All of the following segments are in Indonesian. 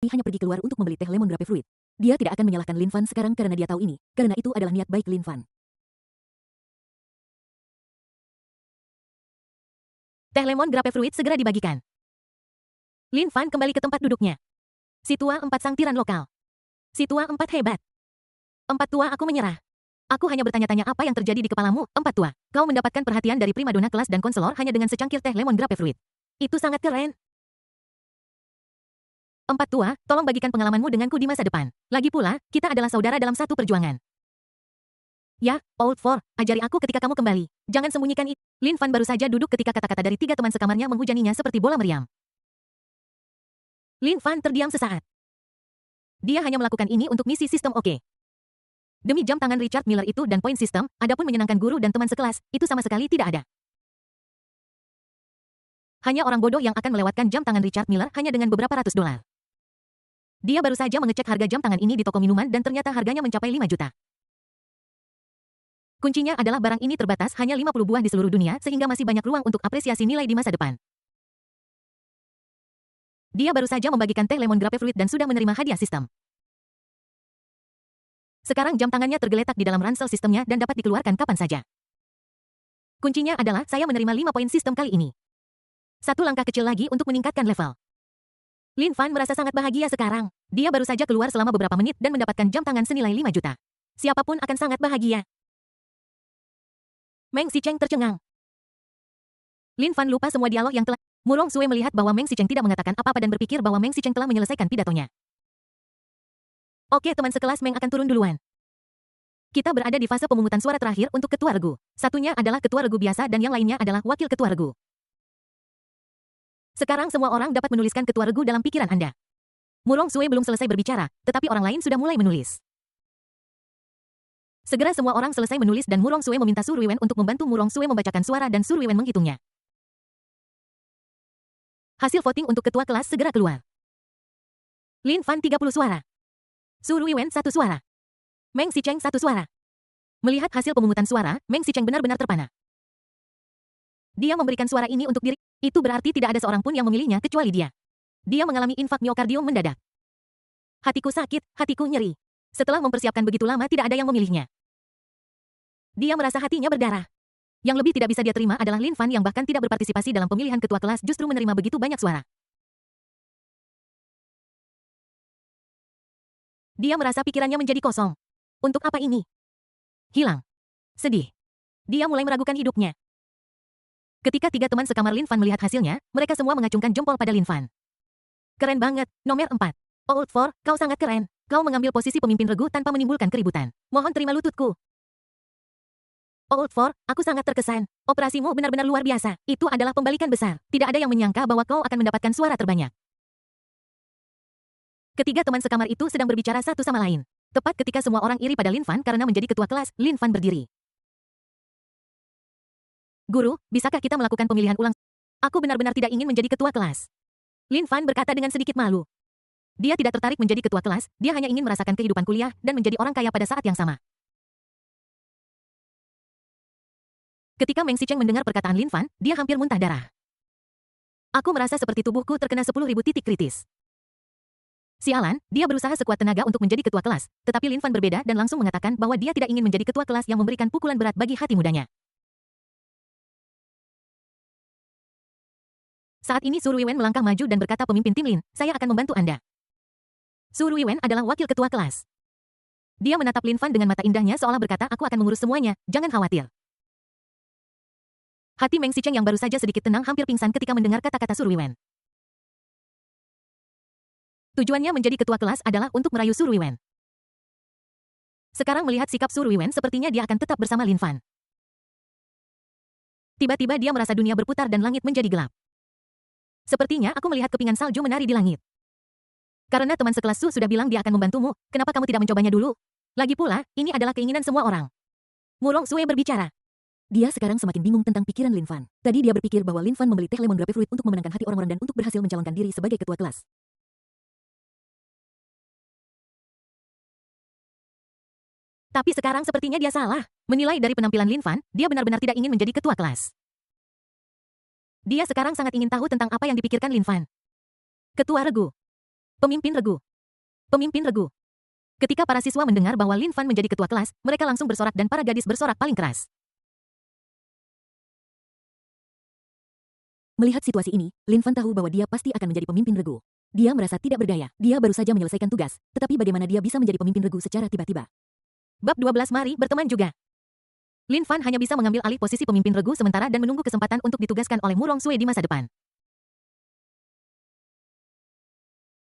hanya pergi keluar untuk membeli teh lemon grape fruit. Dia tidak akan menyalahkan Lin Fan sekarang karena dia tahu ini, karena itu adalah niat baik Lin Fan. Teh lemon grape fruit segera dibagikan. Lin Fan kembali ke tempat duduknya. Si tua 4 sang tiran lokal. Si tua 4 hebat. 4 tua aku menyerah. Aku hanya bertanya-tanya apa yang terjadi di kepalamu, 4 tua. Kau mendapatkan perhatian dari primadona kelas dan konselor hanya dengan secangkir teh lemon grape fruit. Itu sangat keren. 4 tua, tolong bagikan pengalamanmu denganku di masa depan. Lagi pula, kita adalah saudara dalam satu perjuangan. Ya, Old Four, ajari aku ketika kamu kembali. Jangan sembunyikan itu. Lin Fan baru saja duduk ketika kata-kata dari 3 teman sekamarnya menghujaninya seperti bola meriam. Lin Fan terdiam sesaat. Dia hanya melakukan ini untuk misi sistem oke. Demi jam tangan Richard Miller itu dan poin sistem, adapun menyenangkan guru dan teman sekelas, itu sama sekali tidak ada. Hanya orang bodoh yang akan melewatkan jam tangan Richard Miller hanya dengan beberapa ratus dolar. Dia baru saja mengecek harga jam tangan ini di toko minuman dan ternyata harganya mencapai 5 juta. Kuncinya adalah barang ini terbatas hanya 50 buah di seluruh dunia sehingga masih banyak ruang untuk apresiasi nilai di masa depan. Dia baru saja membagikan teh lemon grape fruit dan sudah menerima hadiah sistem. Sekarang jam tangannya tergeletak di dalam ransel sistemnya dan dapat dikeluarkan kapan saja. Kuncinya adalah saya menerima 5 poin sistem kali ini. Satu langkah kecil lagi untuk meningkatkan level. Lin Fan merasa sangat bahagia sekarang. Dia baru saja keluar selama beberapa menit dan mendapatkan jam tangan senilai 5 juta. Siapapun akan sangat bahagia. Meng Sicheng tercengang. Lin Fan lupa semua dialog yang telah. Murong Sue melihat bahwa Meng Sicheng tidak mengatakan apa-apa dan berpikir bahwa Meng Sicheng telah menyelesaikan pidatonya. Oke, teman sekelas Meng akan turun duluan. Kita berada di fase pemungutan suara terakhir untuk ketua regu. Satunya adalah ketua regu biasa dan yang lainnya adalah wakil ketua regu. Sekarang semua orang dapat menuliskan ketua regu dalam pikiran Anda. Murong Sue belum selesai berbicara, tetapi orang lain sudah mulai menulis. Segera semua orang selesai menulis dan Murong Sue meminta Su Ruiwen untuk membantu Murong Sue membacakan suara dan Su Ruiwen menghitungnya. Hasil voting untuk ketua kelas segera keluar. Lin Fan 30 suara. Su Ruiwen 1 suara. Meng Sicheng 1 suara. Melihat hasil pemungutan suara, Meng Sicheng benar-benar terpana. Dia memberikan suara ini untuk diri, itu berarti tidak ada seorang pun yang memilihnya kecuali dia. Dia mengalami infak miokardium mendadak. Hatiku sakit, hatiku nyeri. Setelah mempersiapkan begitu lama tidak ada yang memilihnya. Dia merasa hatinya berdarah. Yang lebih tidak bisa dia terima adalah Lin Fan yang bahkan tidak berpartisipasi dalam pemilihan ketua kelas justru menerima begitu banyak suara. Dia merasa pikirannya menjadi kosong. Untuk apa ini? Hilang. Sedih. Dia mulai meragukan hidupnya. Ketika 3 teman sekamar Lin Fan melihat hasilnya, mereka semua mengacungkan jempol pada Lin Fan. Keren banget, nomor 4. Old Four, kau sangat keren. Kau mengambil posisi pemimpin regu tanpa menimbulkan keributan. Mohon terima lututku. Old Four, aku sangat terkesan. Operasimu benar-benar luar biasa. Itu adalah pembalikan besar. Tidak ada yang menyangka bahwa kau akan mendapatkan suara terbanyak. Ketiga teman sekamar itu sedang berbicara satu sama lain. Tepat ketika semua orang iri pada Lin Fan karena menjadi ketua kelas, Lin Fan berdiri. Guru, bisakah kita melakukan pemilihan ulang? Aku benar-benar tidak ingin menjadi ketua kelas. Lin Fan berkata dengan sedikit malu. Dia tidak tertarik menjadi ketua kelas, dia hanya ingin merasakan kehidupan kuliah dan menjadi orang kaya pada saat yang sama. Ketika Meng Sicheng mendengar perkataan Lin Fan, dia hampir muntah darah. Aku merasa seperti tubuhku terkena 10.000 titik kritis. Sialan, dia berusaha sekuat tenaga untuk menjadi ketua kelas, tetapi Lin Fan berbeda dan langsung mengatakan bahwa dia tidak ingin menjadi ketua kelas yang memberikan pukulan berat bagi hati mudanya. Saat ini Su Ruiwen melangkah maju dan berkata pemimpin tim Lin, saya akan membantu Anda. Su Ruiwen adalah wakil ketua kelas. Dia menatap Lin Fan dengan mata indahnya seolah berkata aku akan mengurus semuanya, jangan khawatir. Hati Meng Sicheng yang baru saja sedikit tenang hampir pingsan ketika mendengar kata-kata Su Ruiwen. Tujuannya menjadi ketua kelas adalah untuk merayu Su Ruiwen. Sekarang melihat sikap Su Ruiwen sepertinya dia akan tetap bersama Lin Fan. Tiba-tiba dia merasa dunia berputar dan langit menjadi gelap. Sepertinya aku melihat kepingan salju menari di langit. Karena teman sekelas Su sudah bilang dia akan membantumu, kenapa kamu tidak mencobanya dulu? Lagi pula, ini adalah keinginan semua orang. Murong Sue berbicara. Dia sekarang semakin bingung tentang pikiran Lin Fan. Tadi dia berpikir bahwa Lin Fan membeli teh lemon grape fruit untuk memenangkan hati orang-orang dan untuk berhasil mencalonkan diri sebagai ketua kelas. Tapi sekarang sepertinya dia salah. Menilai dari penampilan Lin Fan, dia benar-benar tidak ingin menjadi ketua kelas. Dia sekarang sangat ingin tahu tentang apa yang dipikirkan Lin Fan. Ketua regu. Pemimpin regu. Pemimpin regu. Ketika para siswa mendengar bahwa Lin Fan menjadi ketua kelas, mereka langsung bersorak dan para gadis bersorak paling keras. Melihat situasi ini, Lin Fan tahu bahwa dia pasti akan menjadi pemimpin regu. Dia merasa tidak berdaya. Dia baru saja menyelesaikan tugas, tetapi bagaimana dia bisa menjadi pemimpin regu secara tiba-tiba? Bab 12 Mari berteman juga. Lin Fan hanya bisa mengambil alih posisi pemimpin regu sementara dan menunggu kesempatan untuk ditugaskan oleh Murong Sui di masa depan.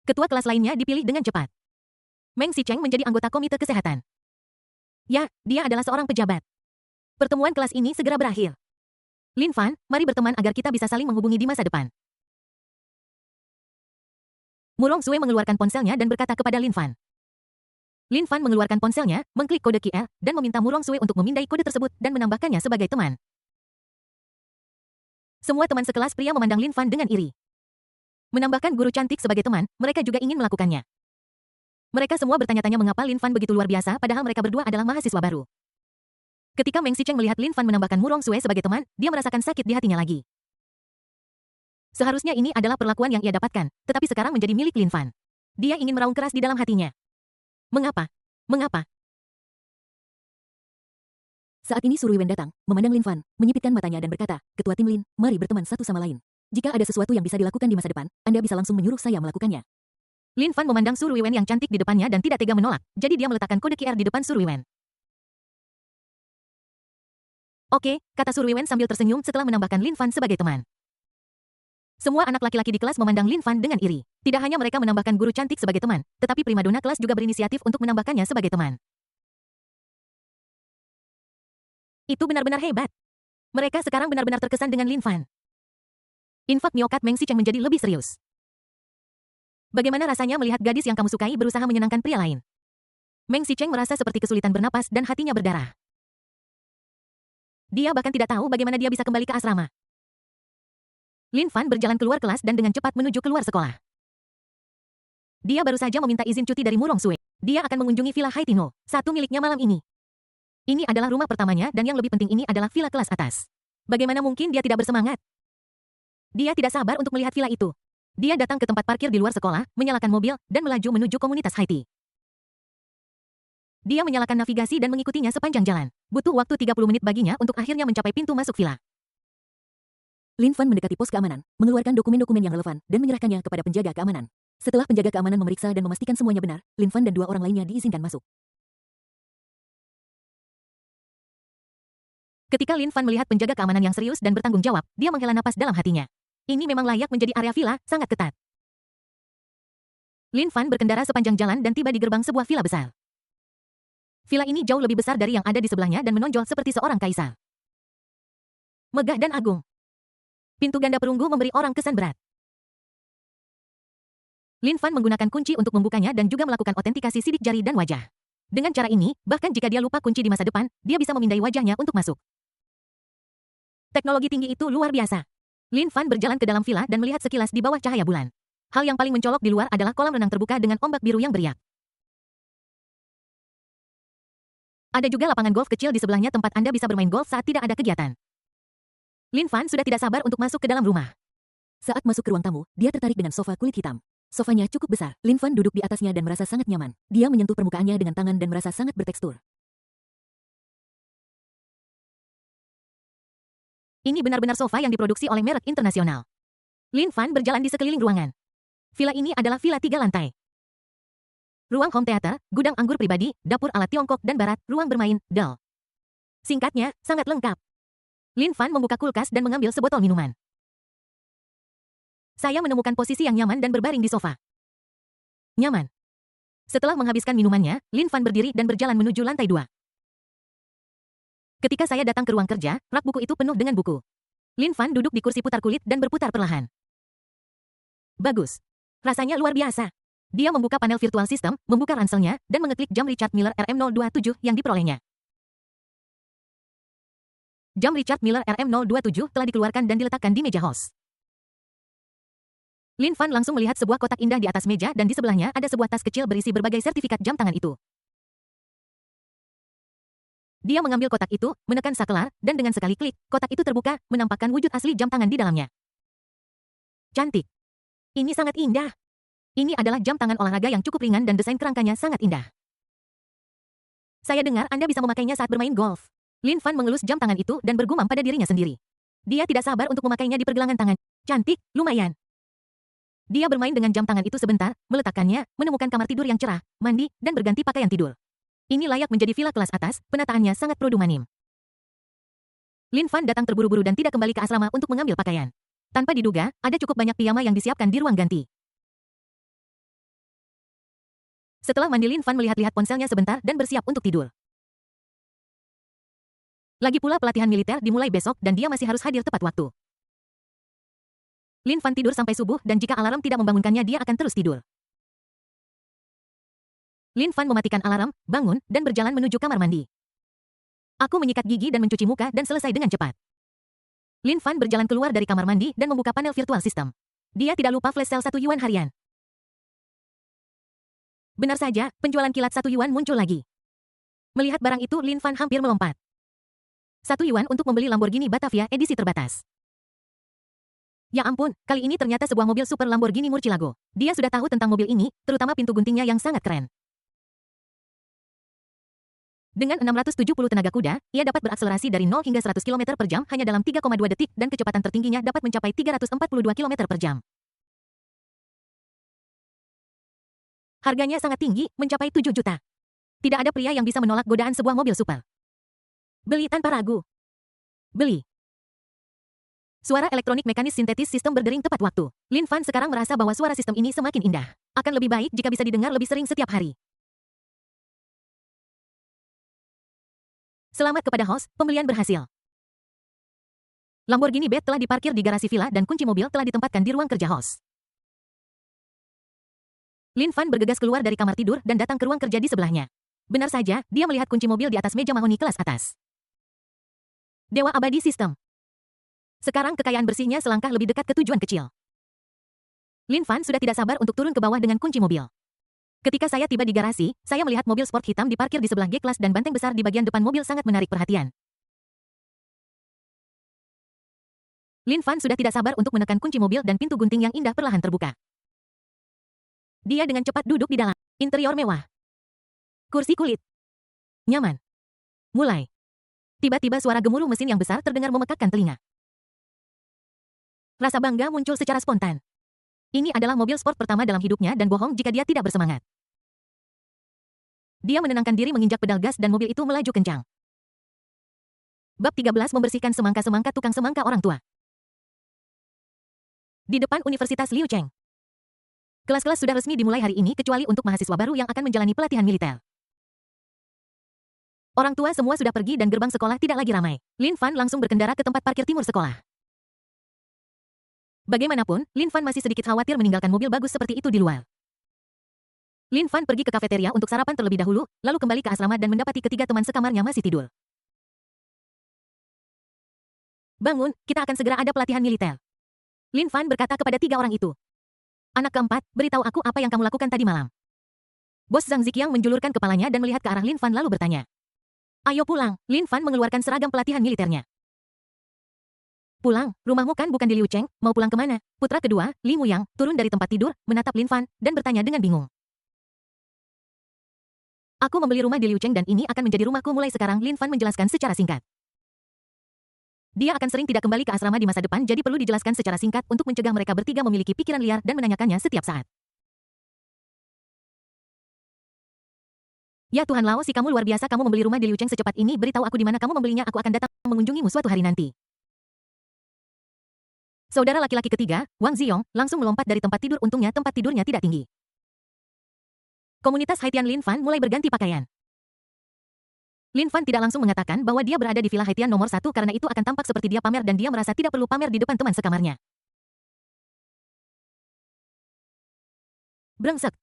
Ketua kelas lainnya dipilih dengan cepat. Meng Sicheng menjadi anggota komite kesehatan. Ya, dia adalah seorang pejabat. Pertemuan kelas ini segera berakhir. Lin Fan, mari berteman agar kita bisa saling menghubungi di masa depan. Murong Sui mengeluarkan ponselnya dan berkata kepada Lin Fan. Lin Fan mengeluarkan ponselnya, mengklik kode QR, dan meminta Murong Sui untuk memindai kode tersebut dan menambahkannya sebagai teman. Semua teman sekelas pria memandang Lin Fan dengan iri. Menambahkan guru cantik sebagai teman, mereka juga ingin melakukannya. Mereka semua bertanya-tanya mengapa Lin Fan begitu luar biasa padahal mereka berdua adalah mahasiswa baru. Ketika Meng Sicheng melihat Lin Fan menambahkan Murong Sui sebagai teman, dia merasakan sakit di hatinya lagi. Seharusnya ini adalah perlakuan yang ia dapatkan, tetapi sekarang menjadi milik Lin Fan. Dia ingin meraung keras di dalam hatinya. Mengapa? Mengapa? Saat ini Su Ruiwen datang, memandang Lin Fan, menyipitkan matanya dan berkata, Ketua tim Lin, mari berteman satu sama lain. Jika ada sesuatu yang bisa dilakukan di masa depan, Anda bisa langsung menyuruh saya melakukannya. Lin Fan memandang Su Ruiwen yang cantik di depannya dan tidak tega menolak, jadi dia meletakkan kode QR di depan Su Ruiwen. Oke, kata Su Ruiwen sambil tersenyum setelah menambahkan Lin Fan sebagai teman. Semua anak laki-laki di kelas memandang Lin Fan dengan iri. Tidak hanya mereka menambahkan guru cantik sebagai teman, tetapi primadona kelas juga berinisiatif untuk menambahkannya sebagai teman. Itu benar-benar hebat. Mereka sekarang benar-benar terkesan dengan Lin Fan. Infak Miokat Meng Sicheng menjadi lebih serius. Bagaimana rasanya melihat gadis yang kamu sukai berusaha menyenangkan pria lain? Meng Sicheng merasa seperti kesulitan bernapas dan hatinya berdarah. Dia bahkan tidak tahu bagaimana dia bisa kembali ke asrama. Lin Fan berjalan keluar kelas dan dengan cepat menuju keluar sekolah. Dia baru saja meminta izin cuti dari Murong Sui. Dia akan mengunjungi Villa Haitino, satu miliknya malam ini. Ini adalah rumah pertamanya dan yang lebih penting ini adalah villa kelas atas. Bagaimana mungkin dia tidak bersemangat? Dia tidak sabar untuk melihat villa itu. Dia datang ke tempat parkir di luar sekolah, menyalakan mobil, dan melaju menuju komunitas Haiti. Dia menyalakan navigasi dan mengikutinya sepanjang jalan. Butuh waktu 30 menit baginya untuk akhirnya mencapai pintu masuk villa. Lin Fan mendekati pos keamanan, mengeluarkan dokumen-dokumen yang relevan, dan menyerahkannya kepada penjaga keamanan. Setelah penjaga keamanan memeriksa dan memastikan semuanya benar, Lin Fan dan dua orang lainnya diizinkan masuk. Ketika Lin Fan melihat penjaga keamanan yang serius dan bertanggung jawab, dia menghela napas dalam hatinya. Ini memang layak menjadi area villa, sangat ketat. Lin Fan berkendara sepanjang jalan dan tiba di gerbang sebuah villa besar. Villa ini jauh lebih besar dari yang ada di sebelahnya dan menonjol seperti seorang kaisar. Megah dan agung. Pintu ganda perunggu memberi orang kesan berat. Lin Fan menggunakan kunci untuk membukanya dan juga melakukan otentikasi sidik jari dan wajah. Dengan cara ini, bahkan jika dia lupa kunci di masa depan, dia bisa memindai wajahnya untuk masuk. Teknologi tinggi itu luar biasa. Lin Fan berjalan ke dalam villa dan melihat sekilas di bawah cahaya bulan. Hal yang paling mencolok di luar adalah kolam renang terbuka dengan ombak biru yang beriak. Ada juga lapangan golf kecil di sebelahnya tempat Anda bisa bermain golf saat tidak ada kegiatan. Lin Fan sudah tidak sabar untuk masuk ke dalam rumah. Saat masuk ke ruang tamu, dia tertarik dengan sofa kulit hitam. Sofanya cukup besar. Lin Fan duduk di atasnya dan merasa sangat nyaman. Dia menyentuh permukaannya dengan tangan dan merasa sangat bertekstur. Ini benar-benar sofa yang diproduksi oleh merek internasional. Lin Fan berjalan di sekeliling ruangan. Villa ini adalah villa 3 lantai. Ruang home theater, gudang anggur pribadi, dapur ala Tiongkok dan Barat, ruang bermain, dal. Singkatnya, sangat lengkap. Lin Fan membuka kulkas dan mengambil sebotol minuman. Saya menemukan posisi yang nyaman dan berbaring di sofa. Nyaman. Setelah menghabiskan minumannya, Lin Fan berdiri dan berjalan menuju lantai 2. Ketika saya datang ke ruang kerja, rak buku itu penuh dengan buku. Lin Fan duduk di kursi putar kulit dan berputar perlahan. Bagus. Rasanya luar biasa. Dia membuka panel virtual system, membuka ranselnya, dan mengeklik jam Richard Miller RM027 yang diperolehnya. Jam Richard Miller RM027 telah dikeluarkan dan diletakkan di meja host. Lin Fan langsung melihat sebuah kotak indah di atas meja dan di sebelahnya ada sebuah tas kecil berisi berbagai sertifikat jam tangan itu. Dia mengambil kotak itu, menekan saklar, dan dengan sekali klik, kotak itu terbuka, menampakkan wujud asli jam tangan di dalamnya. Cantik. Ini sangat indah. Ini adalah jam tangan olahraga yang cukup ringan dan desain kerangkanya sangat indah. Saya dengar Anda bisa memakainya saat bermain golf. Lin Fan mengelus jam tangan itu dan bergumam pada dirinya sendiri. Dia tidak sabar untuk memakainya di pergelangan tangan. Cantik, lumayan. Dia bermain dengan jam tangan itu sebentar, meletakkannya, menemukan kamar tidur yang cerah, mandi, dan berganti pakaian tidur. Ini layak menjadi villa kelas atas, penataannya sangat produmanim. Lin Fan datang terburu-buru dan tidak kembali ke asrama untuk mengambil pakaian. Tanpa diduga, ada cukup banyak piyama yang disiapkan di ruang ganti. Setelah mandi, Lin Fan melihat-lihat ponselnya sebentar dan bersiap untuk tidur. Lagi pula pelatihan militer dimulai besok dan dia masih harus hadir tepat waktu. Lin Fan tidur sampai subuh dan jika alarm tidak membangunkannya dia akan terus tidur. Lin Fan mematikan alarm, bangun, dan berjalan menuju kamar mandi. Aku menyikat gigi dan mencuci muka dan selesai dengan cepat. Lin Fan berjalan keluar dari kamar mandi dan membuka panel virtual system. Dia tidak lupa flash sale 1 yuan harian. Benar saja, penjualan kilat 1 yuan muncul lagi. Melihat barang itu, Lin Fan hampir melompat. 1 yuan untuk membeli Lamborghini Batavia edisi terbatas. Ya ampun, kali ini ternyata sebuah mobil super Lamborghini Murcielago. Dia sudah tahu tentang mobil ini, terutama pintu guntingnya yang sangat keren. Dengan 670 tenaga kuda, ia dapat berakselerasi dari 0 hingga 100 km per jam hanya dalam 3,2 detik dan kecepatan tertingginya dapat mencapai 342 km per jam. Harganya sangat tinggi, mencapai 7 juta. Tidak ada pria yang bisa menolak godaan sebuah mobil super. Beli tanpa ragu. Beli. Suara elektronik mekanis sintetis sistem berdering tepat waktu. Lin Fan sekarang merasa bahwa suara sistem ini semakin indah. Akan lebih baik jika bisa didengar lebih sering setiap hari. Selamat kepada host, pembelian berhasil. Lamborghini Bed telah diparkir di garasi villa dan kunci mobil telah ditempatkan di ruang kerja host. Lin Fan bergegas keluar dari kamar tidur dan datang ke ruang kerja di sebelahnya. Benar saja, dia melihat kunci mobil di atas meja mahoni kelas atas. Dewa abadi sistem. Sekarang kekayaan bersihnya selangkah lebih dekat ke tujuan kecil. Lin Fan sudah tidak sabar untuk turun ke bawah dengan kunci mobil. Ketika saya tiba di garasi, saya melihat mobil sport hitam diparkir di sebelah G-Class dan banteng besar di bagian depan mobil sangat menarik perhatian. Lin Fan sudah tidak sabar untuk menekan kunci mobil dan pintu gunting yang indah perlahan terbuka. Dia dengan cepat duduk di dalam. Interior mewah. Kursi kulit. Nyaman. Mulai. Tiba-tiba suara gemuruh mesin yang besar terdengar memekakkan telinga. Rasa bangga muncul secara spontan. Ini adalah mobil sport pertama dalam hidupnya dan bohong jika dia tidak bersemangat. Dia menenangkan diri menginjak pedal gas dan mobil itu melaju kencang. Bab 13 membersihkan semangka-semangka tukang semangka orang tua. Di depan Universitas Liu Cheng. Kelas-kelas sudah resmi dimulai hari ini kecuali untuk mahasiswa baru yang akan menjalani pelatihan militer. Orang tua semua sudah pergi dan gerbang sekolah tidak lagi ramai. Lin Fan langsung berkendara ke tempat parkir timur sekolah. Bagaimanapun, Lin Fan masih sedikit khawatir meninggalkan mobil bagus seperti itu di luar. Lin Fan pergi ke kafeteria untuk sarapan terlebih dahulu, lalu kembali ke asrama dan mendapati ketiga teman sekamarnya masih tidur. Bangun, kita akan segera ada pelatihan militer. Lin Fan berkata kepada 3 orang itu. Anak keempat, beritahu aku apa yang kamu lakukan tadi malam. Bos Zhang Ziqiang menjulurkan kepalanya dan melihat ke arah Lin Fan lalu bertanya. Ayo pulang, Lin Fan mengeluarkan seragam pelatihan militernya. Pulang, rumahmu kan bukan di Liu Cheng, mau pulang kemana? Putra kedua, Li Muyang, turun dari tempat tidur, menatap Lin Fan, dan bertanya dengan bingung. Aku membeli rumah di Liu Cheng dan ini akan menjadi rumahku mulai sekarang, Lin Fan menjelaskan secara singkat. Dia akan sering tidak kembali ke asrama di masa depan jadi perlu dijelaskan secara singkat untuk mencegah mereka bertiga memiliki pikiran liar dan menanyakannya setiap saat. Ya Tuhan Lao, si kamu luar biasa, kamu membeli rumah di Liu Cheng secepat ini, beritahu aku di mana kamu membelinya, aku akan datang mengunjungimu suatu hari nanti. Saudara laki-laki ketiga, Wang Ziyong, langsung melompat dari tempat tidur, untungnya tempat tidurnya tidak tinggi. Komunitas Haitian Lin Fan mulai berganti pakaian. Lin Fan tidak langsung mengatakan bahwa dia berada di Villa Haitian nomor 1 karena itu akan tampak seperti dia pamer dan dia merasa tidak perlu pamer di depan teman sekamarnya. Brengsek.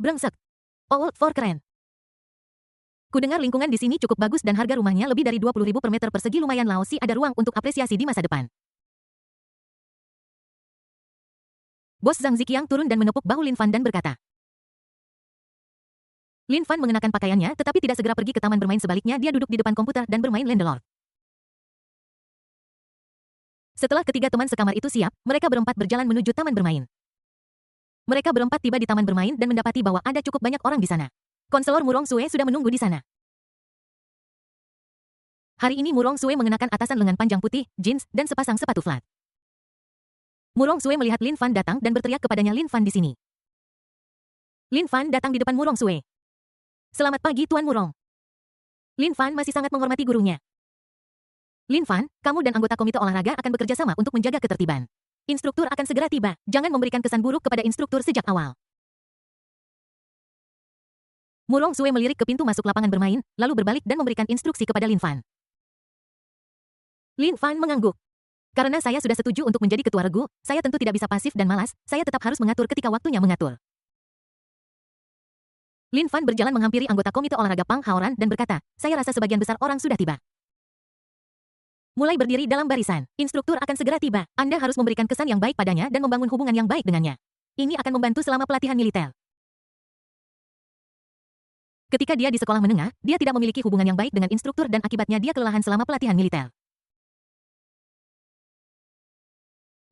Brengsek. Old for keren. Kudengar lingkungan di sini cukup bagus dan harga rumahnya lebih dari 20.000 per meter persegi, lumayan Lao Si, ada ruang untuk apresiasi di masa depan. Bos Zhang Ziqiang turun dan menepuk bahu Lin Fan dan berkata. Lin Fan mengenakan pakaiannya tetapi tidak segera pergi ke taman bermain, sebaliknya dia duduk di depan komputer dan bermain Landelord. Setelah ketiga teman sekamar itu siap, mereka berempat berjalan menuju taman bermain. Mereka berempat tiba di taman bermain dan mendapati bahwa ada cukup banyak orang di sana. Konselor Murong Sue sudah menunggu di sana. Hari ini Murong Sue mengenakan atasan lengan panjang putih, jeans, dan sepasang sepatu flat. Murong Sue melihat Lin Fan datang dan berteriak kepadanya, "Lin Fan di sini." Lin Fan datang di depan Murong Sue. "Selamat pagi, Tuan Murong." Lin Fan masih sangat menghormati gurunya. "Lin Fan, kamu dan anggota komite olahraga akan bekerja sama untuk menjaga ketertiban. Instruktur akan segera tiba. Jangan memberikan kesan buruk kepada instruktur sejak awal." Murong Sue melirik ke pintu masuk lapangan bermain, lalu berbalik dan memberikan instruksi kepada Lin Fan. Lin Fan mengangguk. "Karena saya sudah setuju untuk menjadi ketua regu, saya tentu tidak bisa pasif dan malas, saya tetap harus mengatur ketika waktunya mengatur." Lin Fan berjalan menghampiri anggota komite olahraga Pang Haoran dan berkata, "Saya rasa sebagian besar orang sudah tiba. Mulai berdiri dalam barisan. Instruktur akan segera tiba. Anda harus memberikan kesan yang baik padanya dan membangun hubungan yang baik dengannya. Ini akan membantu selama pelatihan militer." Ketika dia di sekolah menengah, dia tidak memiliki hubungan yang baik dengan instruktur dan akibatnya dia kelelahan selama pelatihan militer.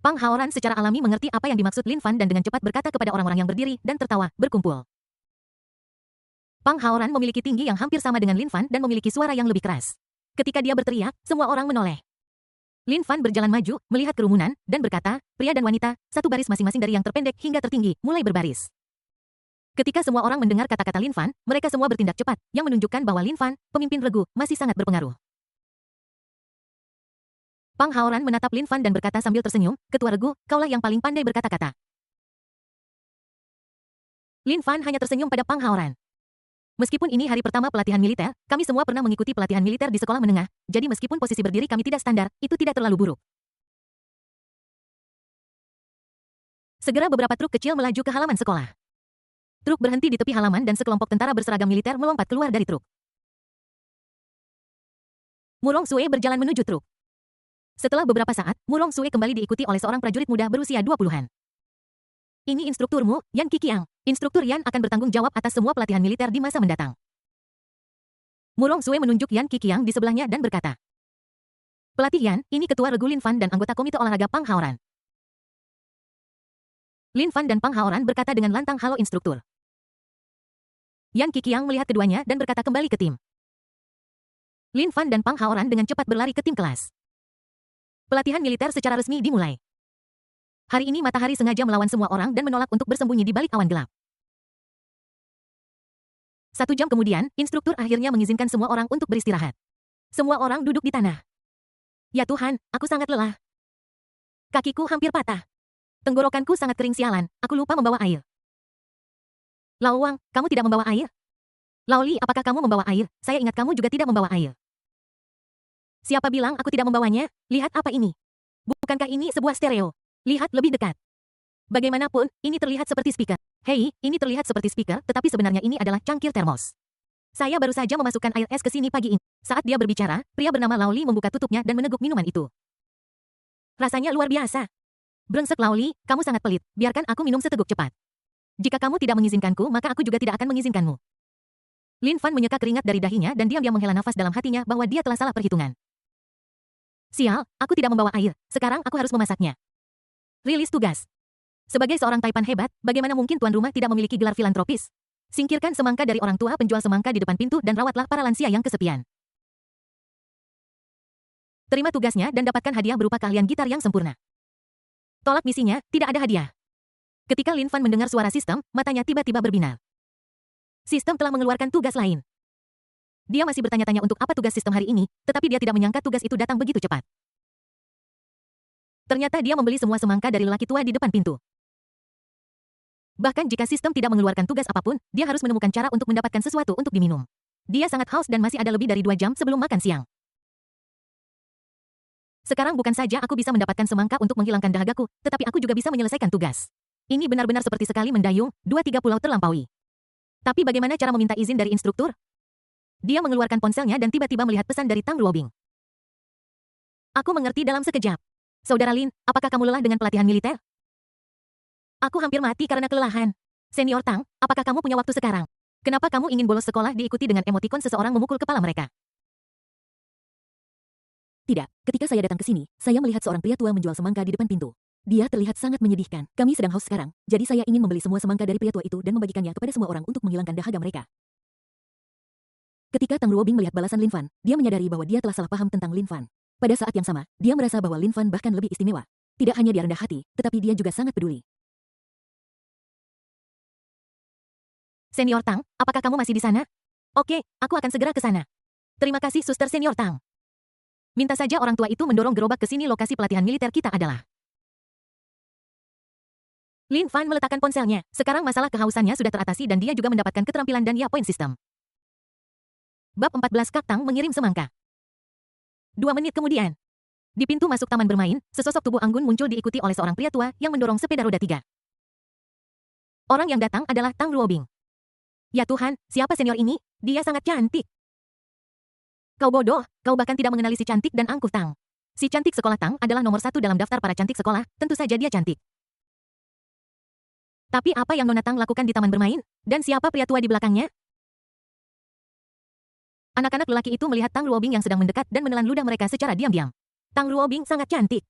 Pang Haoran secara alami mengerti apa yang dimaksud Lin Fan dan dengan cepat berkata kepada orang-orang yang berdiri dan tertawa, "Berkumpul." Pang Haoran memiliki tinggi yang hampir sama dengan Lin Fan dan memiliki suara yang lebih keras. Ketika dia berteriak, semua orang menoleh. Lin Fan berjalan maju, melihat kerumunan, dan berkata, "Pria dan wanita, satu baris masing-masing dari yang terpendek hingga tertinggi, mulai berbaris." Ketika semua orang mendengar kata-kata Lin Fan, mereka semua bertindak cepat, yang menunjukkan bahwa Lin Fan, pemimpin regu, masih sangat berpengaruh. Pang Haoran menatap Lin Fan dan berkata sambil tersenyum, "Ketua regu, kaulah yang paling pandai berkata-kata." Lin Fan hanya tersenyum pada Pang Haoran. "Meskipun ini hari pertama pelatihan militer, kami semua pernah mengikuti pelatihan militer di sekolah menengah, jadi meskipun posisi berdiri kami tidak standar, itu tidak terlalu buruk." Segera beberapa truk kecil melaju ke halaman sekolah. Truk berhenti di tepi halaman dan sekelompok tentara berseragam militer melompat keluar dari truk. Murong Sue berjalan menuju truk. Setelah beberapa saat, Murong Sue kembali diikuti oleh seorang prajurit muda berusia 20-an. "Ini instrukturmu, Yan Qiqiang. Instruktur Yan akan bertanggung jawab atas semua pelatihan militer di masa mendatang." Murong Sue menunjuk Yan Qiqiang di sebelahnya dan berkata, "Pelatih Yan, ini ketua regu Lin Fan dan anggota komite olahraga Pang Haoran." Lin Fan dan Pang Haoran berkata dengan lantang, "Halo instruktur." Yan Qiqiang melihat keduanya dan berkata kembali ke tim. Lin Fan dan Pang Haoran dengan cepat berlari ke tim kelas. Pelatihan militer secara resmi dimulai. Hari ini matahari sengaja melawan semua orang dan menolak untuk bersembunyi di balik awan gelap. 1 jam kemudian, instruktur akhirnya mengizinkan semua orang untuk beristirahat. Semua orang duduk di tanah. "Ya Tuhan, aku sangat lelah. Kakiku hampir patah. Tenggorokanku sangat kering sialan, aku lupa membawa air." "Lao Wang, kamu tidak membawa air?" "Lao Li, apakah kamu membawa air? Saya ingat kamu juga tidak membawa air." "Siapa bilang aku tidak membawanya? Lihat apa ini. Bukankah ini sebuah stereo? Lihat lebih dekat. Bagaimanapun, ini terlihat seperti speaker. Hei, ini terlihat seperti speaker, tetapi sebenarnya ini adalah cangkir termos. Saya baru saja memasukkan air es ke sini pagi ini." Saat dia berbicara, pria bernama Lao Li membuka tutupnya dan meneguk minuman itu. "Rasanya luar biasa." "Brengsek Lao Li, kamu sangat pelit. Biarkan aku minum seteguk cepat. Jika kamu tidak mengizinkanku, maka aku juga tidak akan mengizinkanmu." Lin Fan menyeka keringat dari dahinya dan diam-diam menghela nafas dalam hatinya bahwa dia telah salah perhitungan. "Sial, aku tidak membawa air. Sekarang aku harus memasaknya." Rilis tugas. Sebagai seorang taipan hebat, bagaimana mungkin tuan rumah tidak memiliki gelar filantropis? Singkirkan semangka dari orang tua penjual semangka di depan pintu dan rawatlah para lansia yang kesepian. Terima tugasnya dan dapatkan hadiah berupa keahlian gitar yang sempurna. Tolak misinya, tidak ada hadiah. Ketika Lin Fan mendengar suara sistem, matanya tiba-tiba berbinar. Sistem telah mengeluarkan tugas lain. Dia masih bertanya-tanya untuk apa tugas sistem hari ini, tetapi dia tidak menyangka tugas itu datang begitu cepat. Ternyata dia membeli semua semangka dari lelaki tua di depan pintu. Bahkan jika sistem tidak mengeluarkan tugas apapun, dia harus menemukan cara untuk mendapatkan sesuatu untuk diminum. Dia sangat haus dan masih ada lebih dari 2 jam sebelum makan siang. Sekarang bukan saja aku bisa mendapatkan semangka untuk menghilangkan dahagaku, tetapi aku juga bisa menyelesaikan tugas. Ini benar-benar seperti sekali mendayung, 2-3 pulau terlampaui. Tapi bagaimana cara meminta izin dari instruktur? Dia mengeluarkan ponselnya dan tiba-tiba melihat pesan dari Tang Luobing. "Aku mengerti dalam sekejap. Saudara Lin, apakah kamu lelah dengan pelatihan militer?" "Aku hampir mati karena kelelahan. Senior Tang, apakah kamu punya waktu sekarang? Kenapa kamu ingin bolos sekolah?" Diikuti dengan emotikon seseorang memukul kepala mereka. "Tidak, ketika saya datang ke sini, saya melihat seorang pria tua menjual semangka di depan pintu. Dia terlihat sangat menyedihkan. Kami sedang haus sekarang, jadi saya ingin membeli semua semangka dari pria tua itu dan membagikannya kepada semua orang untuk menghilangkan dahaga mereka. Ketika Tang Ruobing melihat balasan Lin Fan, dia menyadari bahwa dia telah salah paham tentang Lin Fan. Pada saat yang sama, dia merasa bahwa Lin Fan bahkan lebih istimewa. Tidak hanya dia rendah hati, tetapi dia juga sangat peduli. Senior Tang, apakah kamu masih di sana? Oke, aku akan segera ke sana. Terima kasih Suster Senior Tang. Minta saja orang tua itu mendorong gerobak ke sini, lokasi pelatihan militer kita adalah. Lin Fan meletakkan ponselnya. Sekarang masalah kehausannya sudah teratasi dan dia juga mendapatkan keterampilan dan point system. Bab 14 Kak Tang mengirim semangka. 2 menit kemudian. Di pintu masuk taman bermain, sesosok tubuh anggun muncul diikuti oleh seorang pria tua yang mendorong sepeda roda 3. Orang yang datang adalah Tang Ruobing. Ya Tuhan, siapa senior ini? Dia sangat cantik. Kau bodoh, kau bahkan tidak mengenali si cantik dan angkuh Tang. Si cantik sekolah Tang adalah nomor 1 dalam daftar para cantik sekolah, tentu saja dia cantik. Tapi apa yang Nona Tang lakukan di taman bermain? Dan siapa pria tua di belakangnya? Anak-anak lelaki itu melihat Tang Ruobing yang sedang mendekat dan menelan ludah mereka secara diam-diam. Tang Ruobing sangat cantik.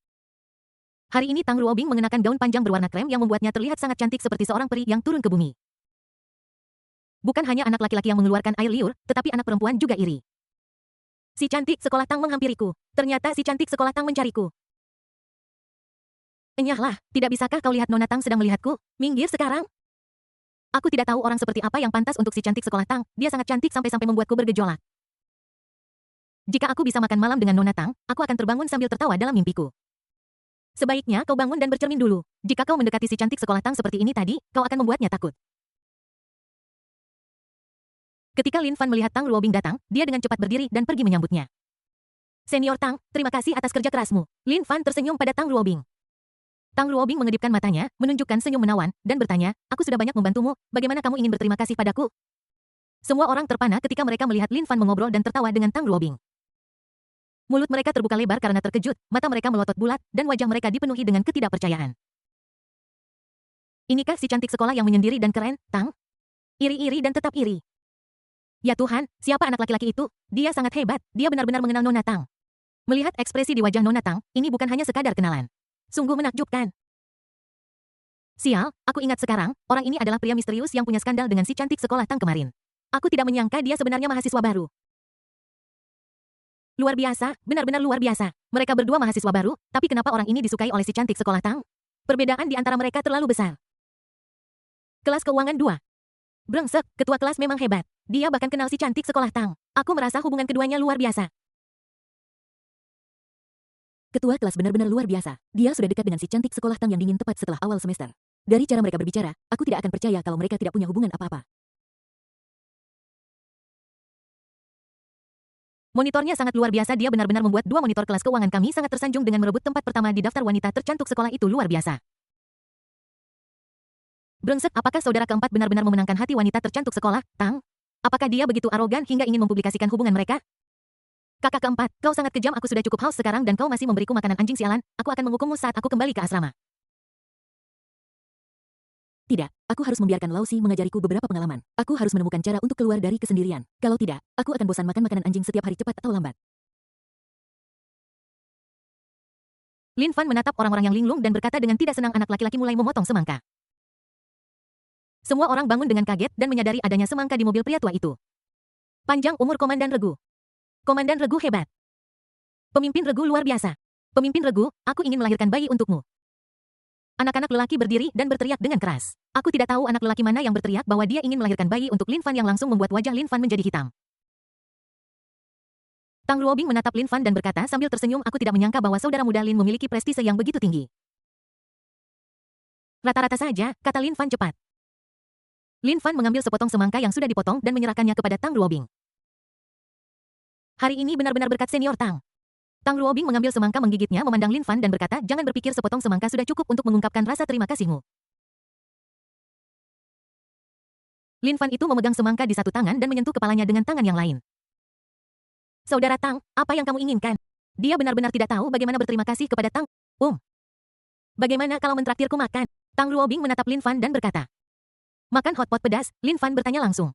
Hari ini Tang Ruobing mengenakan gaun panjang berwarna krem yang membuatnya terlihat sangat cantik seperti seorang peri yang turun ke bumi. Bukan hanya anak laki-laki yang mengeluarkan air liur, tetapi anak perempuan juga iri. Si cantik sekolah Tang menghampiriku. Ternyata si cantik sekolah Tang mencariku. Enyahlah, tidak bisakah kau lihat Nona Tang sedang melihatku? Minggir sekarang. Aku tidak tahu orang seperti apa yang pantas untuk si cantik sekolah Tang. Dia sangat cantik sampai-sampai membuatku bergejolak. Jika aku bisa makan malam dengan Nona Tang, aku akan terbangun sambil tertawa dalam mimpiku. Sebaiknya kau bangun dan bercermin dulu. Jika kau mendekati si cantik sekolah Tang seperti ini tadi, kau akan membuatnya takut. Ketika Lin Fan melihat Tang Ruobing datang, dia dengan cepat berdiri dan pergi menyambutnya. Senior Tang, terima kasih atas kerja kerasmu. Lin Fan tersenyum pada Tang Ruobing. Tang Ruobing mengedipkan matanya, menunjukkan senyum menawan, dan bertanya, aku sudah banyak membantumu, bagaimana kamu ingin berterima kasih padaku? Semua orang terpana ketika mereka melihat Lin Fan mengobrol dan tertawa dengan Tang Ruobing. Mulut mereka terbuka lebar karena terkejut, mata mereka melotot bulat, dan wajah mereka dipenuhi dengan ketidakpercayaan. Inikah si cantik sekolah yang menyendiri dan keren, Tang? Iri-iri dan tetap iri. Ya Tuhan, siapa anak laki-laki itu? Dia sangat hebat, dia benar-benar mengenal Nona Tang. Melihat ekspresi di wajah Nona Tang, ini bukan hanya sekadar kenalan. Sungguh menakjubkan. Sial, aku ingat sekarang, orang ini adalah pria misterius yang punya skandal dengan si cantik sekolah Tang kemarin. Aku tidak menyangka dia sebenarnya mahasiswa baru. Luar biasa, benar-benar luar biasa. Mereka berdua mahasiswa baru, tapi kenapa orang ini disukai oleh si cantik sekolah Tang? Perbedaan di antara mereka terlalu besar. Kelas keuangan 2. Brengsek, ketua kelas memang hebat. Dia bahkan kenal si cantik sekolah Tang. Aku merasa hubungan keduanya luar biasa. Ketua kelas benar-benar luar biasa. Dia sudah dekat dengan si cantik sekolah Tang yang dingin tepat setelah awal semester. Dari cara mereka berbicara, aku tidak akan percaya kalau mereka tidak punya hubungan apa-apa. Monitornya sangat luar biasa, dia benar-benar membuat 2 monitor kelas keuangan kami sangat tersanjung dengan merebut tempat pertama di daftar wanita tercantik sekolah itu luar biasa. Brengsek, apakah saudara keempat benar-benar memenangkan hati wanita tercantik sekolah, Tang? Apakah dia begitu arogan hingga ingin mempublikasikan hubungan mereka? Kakak keempat, kau sangat kejam, aku sudah cukup haus sekarang dan kau masih memberiku makanan anjing sialan, aku akan menghukummu saat aku kembali ke asrama. Tidak, aku harus membiarkan Lausi mengajariku beberapa pengalaman. Aku harus menemukan cara untuk keluar dari kesendirian. Kalau tidak, aku akan bosan makan makanan anjing setiap hari cepat atau lambat. Lin Fan menatap orang-orang yang linglung dan berkata dengan tidak senang, anak laki-laki mulai memotong semangka. Semua orang bangun dengan kaget dan menyadari adanya semangka di mobil pria tua itu. Panjang umur Komandan Regu. Komandan Regu hebat. Pemimpin Regu luar biasa. Pemimpin Regu, aku ingin melahirkan bayi untukmu. Anak-anak lelaki berdiri dan berteriak dengan keras. Aku tidak tahu anak lelaki mana yang berteriak bahwa dia ingin melahirkan bayi untuk Lin Fan yang langsung membuat wajah Lin Fan menjadi hitam. Tang Ruobing menatap Lin Fan dan berkata sambil tersenyum, aku tidak menyangka bahwa saudara muda Lin memiliki prestise yang begitu tinggi. Rata-rata saja, kata Lin Fan cepat. Lin Fan mengambil sepotong semangka yang sudah dipotong dan menyerahkannya kepada Tang Ruobing. Hari ini benar-benar berkat senior Tang. Tang Ruobing mengambil semangka, menggigitnya, memandang Lin Fan dan berkata, jangan berpikir sepotong semangka sudah cukup untuk mengungkapkan rasa terima kasihmu. Lin Fan itu memegang semangka di satu tangan dan menyentuh kepalanya dengan tangan yang lain. Saudara Tang, apa yang kamu inginkan? Dia benar-benar tidak tahu bagaimana berterima kasih kepada Tang. Bagaimana kalau mentraktirku makan? Tang Ruobing menatap Lin Fan dan berkata. Makan hotpot pedas, Lin Fan bertanya langsung.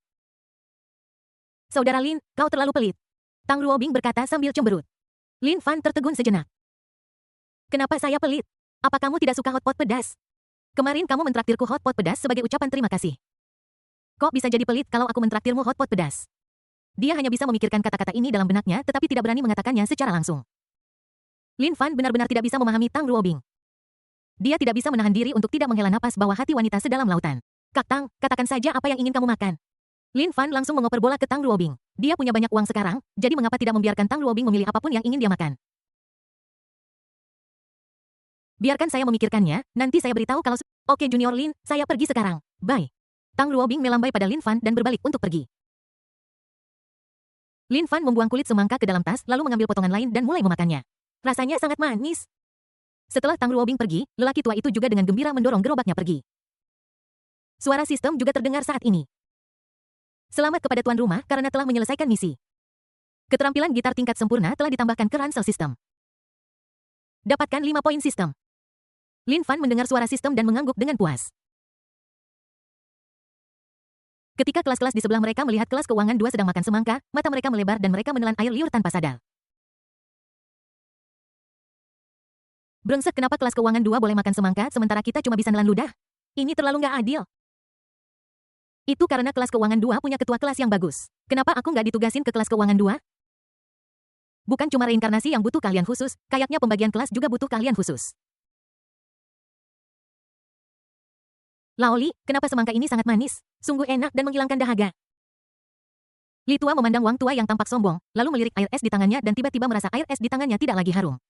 Saudara Lin, kau terlalu pelit. Tang Ruobing berkata sambil cemberut. Lin Fan tertegun sejenak. Kenapa saya pelit? Apa kamu tidak suka hotpot pedas? Kemarin kamu mentraktirku hotpot pedas sebagai ucapan terima kasih. Kok bisa jadi pelit kalau aku mentraktirmu hotpot pedas? Dia hanya bisa memikirkan kata-kata ini dalam benaknya tetapi tidak berani mengatakannya secara langsung. Lin Fan benar-benar tidak bisa memahami Tang Luobing. Dia tidak bisa menahan diri untuk tidak menghela napas bawah hati wanita sedalam lautan. Kak Tang, katakan saja apa yang ingin kamu makan. Lin Fan langsung mengoper bola ke Tang Luobing. Dia punya banyak uang sekarang, jadi mengapa tidak membiarkan Tang Luobing memilih apapun yang ingin dia makan? Biarkan saya memikirkannya, nanti saya beritahu kalau... Oke Junior Lin, saya pergi sekarang. Bye. Tang Luobing melambai pada Lin Fan dan berbalik untuk pergi. Lin Fan membuang kulit semangka ke dalam tas lalu mengambil potongan lain dan mulai memakannya. Rasanya sangat manis. Setelah Tang Luobing pergi, lelaki tua itu juga dengan gembira mendorong gerobaknya pergi. Suara sistem juga terdengar saat ini. Selamat kepada tuan rumah karena telah menyelesaikan misi. Keterampilan gitar tingkat sempurna telah ditambahkan ke ransel sistem. Dapatkan 5 poin sistem. Lin Fan mendengar suara sistem dan mengangguk dengan puas. Ketika kelas-kelas di sebelah mereka melihat kelas keuangan 2 sedang makan semangka, mata mereka melebar dan mereka menelan air liur tanpa sadar. Brengsek, kenapa kelas keuangan 2 boleh makan semangka sementara kita cuma bisa nelan ludah? Ini terlalu nggak adil. Itu karena kelas keuangan 2 punya ketua kelas yang bagus. Kenapa aku nggak ditugasin ke kelas keuangan 2? Bukan cuma reinkarnasi yang butuh keahlian khusus, kayaknya pembagian kelas juga butuh keahlian khusus. Laoli, kenapa semangka ini sangat manis? Sungguh enak dan menghilangkan dahaga. Li Tua memandang Wang Tua yang tampak sombong, lalu melirik air es di tangannya dan tiba-tiba merasa air es di tangannya tidak lagi harum.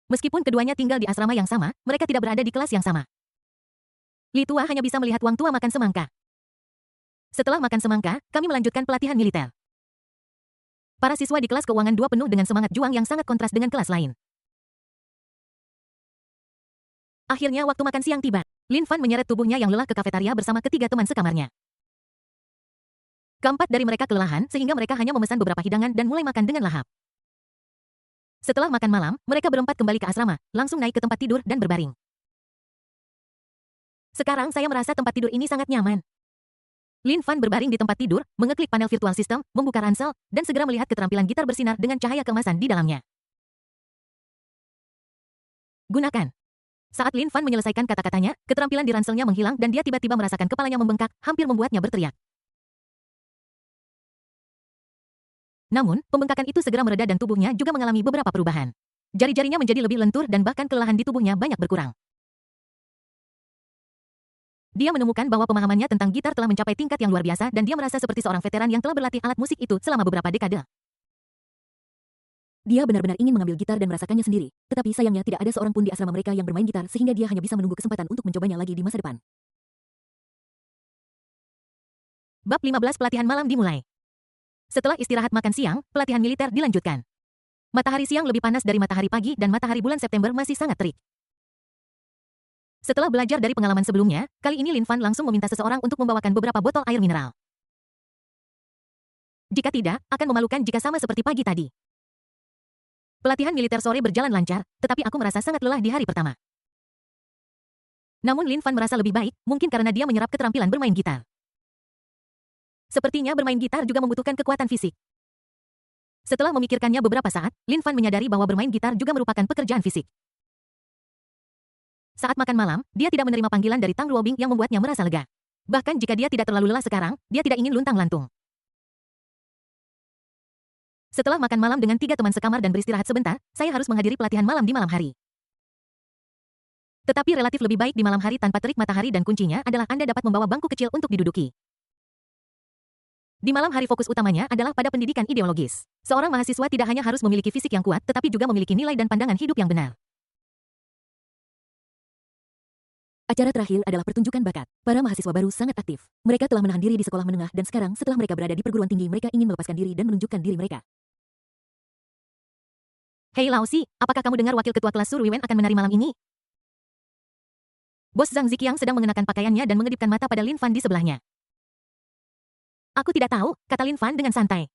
Meskipun keduanya tinggal di asrama yang sama, mereka tidak berada di kelas yang sama. Li Tua hanya bisa melihat Wang Tua makan semangka. Setelah makan semangka, kami melanjutkan pelatihan militer. Para siswa di kelas keuangan 2 penuh dengan semangat juang yang sangat kontras dengan kelas lain. Akhirnya waktu makan siang tiba. Lin Fan menyeret tubuhnya yang lelah ke kafetaria bersama ketiga teman sekamarnya. Keempat dari mereka kelelahan sehingga mereka hanya memesan beberapa hidangan dan mulai makan dengan lahap. Setelah makan malam, mereka berempat kembali ke asrama, langsung naik ke tempat tidur dan berbaring. Sekarang saya merasa tempat tidur ini sangat nyaman. Lin Fan berbaring di tempat tidur, mengeklik panel virtual system, membuka ransel, dan segera melihat keterampilan gitar bersinar dengan cahaya keemasan di dalamnya. Gunakan. Saat Lin Fan menyelesaikan kata-katanya, keterampilan di ranselnya menghilang dan dia tiba-tiba merasakan kepalanya membengkak, hampir membuatnya berteriak. Namun, pembengkakan itu segera mereda dan tubuhnya juga mengalami beberapa perubahan. Jari-jarinya menjadi lebih lentur dan bahkan kelelahan di tubuhnya banyak berkurang. Dia menemukan bahwa pemahamannya tentang gitar telah mencapai tingkat yang luar biasa dan dia merasa seperti seorang veteran yang telah berlatih alat musik itu selama beberapa dekade. Dia benar-benar ingin mengambil gitar dan merasakannya sendiri, tetapi sayangnya tidak ada seorang pun di asrama mereka yang bermain gitar sehingga dia hanya bisa menunggu kesempatan untuk mencobanya lagi di masa depan. Bab 15 pelatihan malam dimulai. Setelah istirahat makan siang, pelatihan militer dilanjutkan. Matahari siang lebih panas dari matahari pagi dan matahari bulan September masih sangat terik. Setelah belajar dari pengalaman sebelumnya, kali ini Lin Fan langsung meminta seseorang untuk membawakan beberapa botol air mineral. Jika tidak, akan memalukan jika sama seperti pagi tadi. Pelatihan militer sore berjalan lancar, tetapi aku merasa sangat lelah di hari pertama. Namun Lin Fan merasa lebih baik, mungkin karena dia menyerap keterampilan bermain gitar. Sepertinya bermain gitar juga membutuhkan kekuatan fisik. Setelah memikirkannya beberapa saat, Lin Fan menyadari bahwa bermain gitar juga merupakan pekerjaan fisik. Saat makan malam, dia tidak menerima panggilan dari Tang Luobing yang membuatnya merasa lega. Bahkan jika dia tidak terlalu lelah sekarang, dia tidak ingin luntang-lantung. Setelah makan malam dengan 3 teman sekamar dan beristirahat sebentar, saya harus menghadiri pelatihan malam di malam hari. Tetapi relatif lebih baik di malam hari tanpa terik matahari dan kuncinya adalah Anda dapat membawa bangku kecil untuk diduduki. Di malam hari fokus utamanya adalah pada pendidikan ideologis. Seorang mahasiswa tidak hanya harus memiliki fisik yang kuat tetapi juga memiliki nilai dan pandangan hidup yang benar. Acara terakhir adalah pertunjukan bakat. Para mahasiswa baru sangat aktif. Mereka telah menahan diri di sekolah menengah dan sekarang setelah mereka berada di perguruan tinggi mereka ingin melepaskan diri dan menunjukkan diri mereka. Hei Laosi, apakah kamu dengar wakil ketua kelas Sur Wiwen akan menari malam ini? Bos Zhang Ziqiang sedang mengenakan pakaiannya dan mengedipkan mata pada Lin Fan di sebelahnya. Aku tidak tahu, kata Lin Fan dengan santai.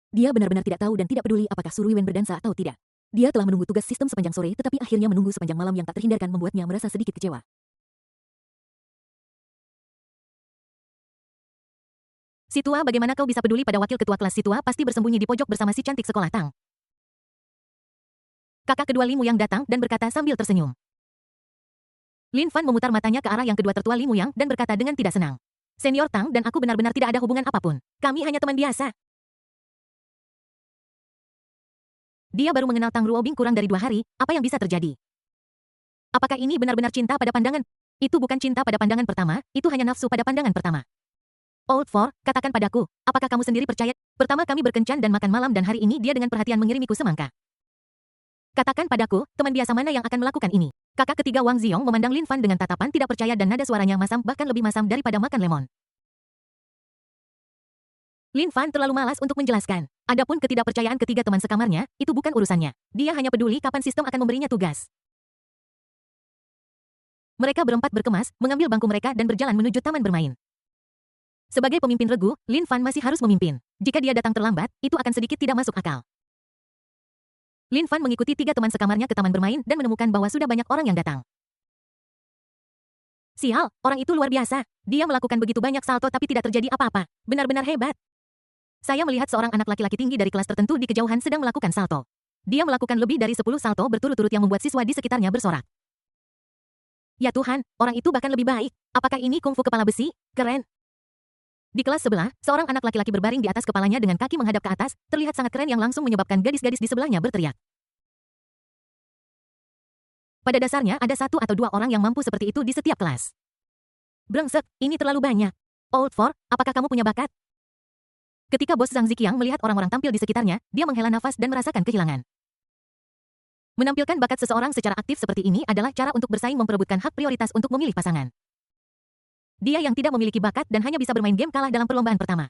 Dia benar-benar tidak tahu dan tidak peduli apakah Sur Wiwen berdansa atau tidak. Dia telah menunggu tugas sistem sepanjang sore tetapi akhirnya menunggu sepanjang malam yang tak terhindarkan membuatnya merasa sedikit kecewa. Si tua, bagaimana kau bisa peduli pada wakil ketua kelas? Si tua pasti bersembunyi di pojok bersama si cantik sekolah Tang. Kakak kedua Li Muyang datang dan berkata sambil tersenyum. Lin Fan memutar matanya ke arah yang kedua tertua Li Muyang dan berkata dengan tidak senang. Senior Tang dan aku benar-benar tidak ada hubungan apapun. Kami hanya teman biasa. Dia baru mengenal Tang Ruobing kurang dari 2 hari, apa yang bisa terjadi? Apakah ini benar-benar cinta pada pandangan? Itu bukan cinta pada pandangan pertama, itu hanya nafsu pada pandangan pertama. Old Four, katakan padaku, apakah kamu sendiri percaya? Pertama kami berkencan dan makan malam dan hari ini dia dengan perhatian mengirimiku semangka. Katakan padaku, teman biasa mana yang akan melakukan ini? Kakak ketiga Wang Ziong memandang Lin Fan dengan tatapan tidak percaya dan nada suaranya masam bahkan lebih masam daripada makan lemon. Lin Fan terlalu malas untuk menjelaskan. Adapun ketidakpercayaan ketiga teman sekamarnya, itu bukan urusannya. Dia hanya peduli kapan sistem akan memberinya tugas. Mereka berempat berkemas, mengambil bangku mereka dan berjalan menuju taman bermain. Sebagai pemimpin regu, Lin Fan masih harus memimpin. Jika dia datang terlambat, itu akan sedikit tidak masuk akal. Lin Fan mengikuti 3 teman sekamarnya ke taman bermain dan menemukan bahwa sudah banyak orang yang datang. Sial, orang itu luar biasa. Dia melakukan begitu banyak salto tapi tidak terjadi apa-apa. Benar-benar hebat. Saya melihat seorang anak laki-laki tinggi dari kelas tertentu di kejauhan sedang melakukan salto. Dia melakukan lebih dari 10 salto berturut-turut yang membuat siswa di sekitarnya bersorak. Ya Tuhan, orang itu bahkan lebih baik. Apakah ini kungfu kepala besi? Keren. Di kelas sebelah, seorang anak laki-laki berbaring di atas kepalanya dengan kaki menghadap ke atas, terlihat sangat keren yang langsung menyebabkan gadis-gadis di sebelahnya berteriak. Pada dasarnya ada 1 atau 2 orang yang mampu seperti itu di setiap kelas. Brengsek, ini terlalu banyak. Old Four, apakah kamu punya bakat? Ketika bos Zhang Ziqiang melihat orang-orang tampil di sekitarnya, dia menghela nafas dan merasakan kehilangan. Menampilkan bakat seseorang secara aktif seperti ini adalah cara untuk bersaing memperebutkan hak prioritas untuk memilih pasangan. Dia yang tidak memiliki bakat dan hanya bisa bermain game kalah dalam perlombaan pertama.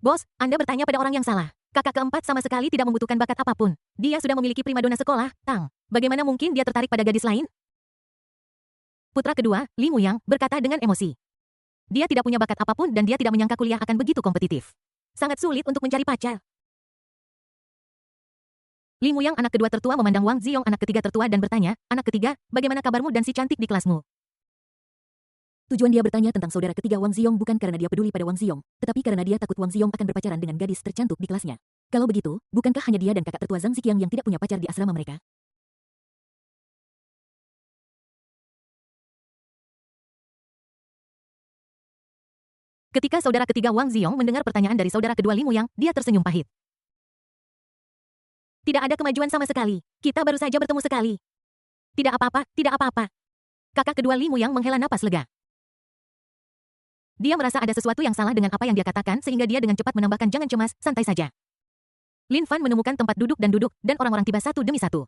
Bos, Anda bertanya pada orang yang salah. Kakak keempat sama sekali tidak membutuhkan bakat apapun. Dia sudah memiliki primadona sekolah, Tang. Bagaimana mungkin dia tertarik pada gadis lain? Putra kedua, Li Muyang, berkata dengan emosi. Dia tidak punya bakat apapun dan dia tidak menyangka kuliah akan begitu kompetitif. Sangat sulit untuk mencari pacar. Li Muyang anak kedua tertua memandang Wang Ziong anak ketiga tertua dan bertanya, anak ketiga, bagaimana kabarmu dan si cantik di kelasmu? Tujuan dia bertanya tentang saudara ketiga Wang Ziong bukan karena dia peduli pada Wang Ziong, tetapi karena dia takut Wang Ziong akan berpacaran dengan gadis tercantik di kelasnya. Kalau begitu, bukankah hanya dia dan kakak tertua Zhang Ziqiang yang tidak punya pacar di asrama mereka? Ketika saudara ketiga Wang Ziong mendengar pertanyaan dari saudara kedua Li Muyang, dia tersenyum pahit. Tidak ada kemajuan sama sekali. Kita baru saja bertemu sekali. Tidak apa-apa, tidak apa-apa. Kakak kedua Li Muyang menghela napas lega. Dia merasa ada sesuatu yang salah dengan apa yang dia katakan sehingga dia dengan cepat menambahkan jangan cemas, santai saja. Lin Fan menemukan tempat duduk dan orang-orang tiba satu demi satu.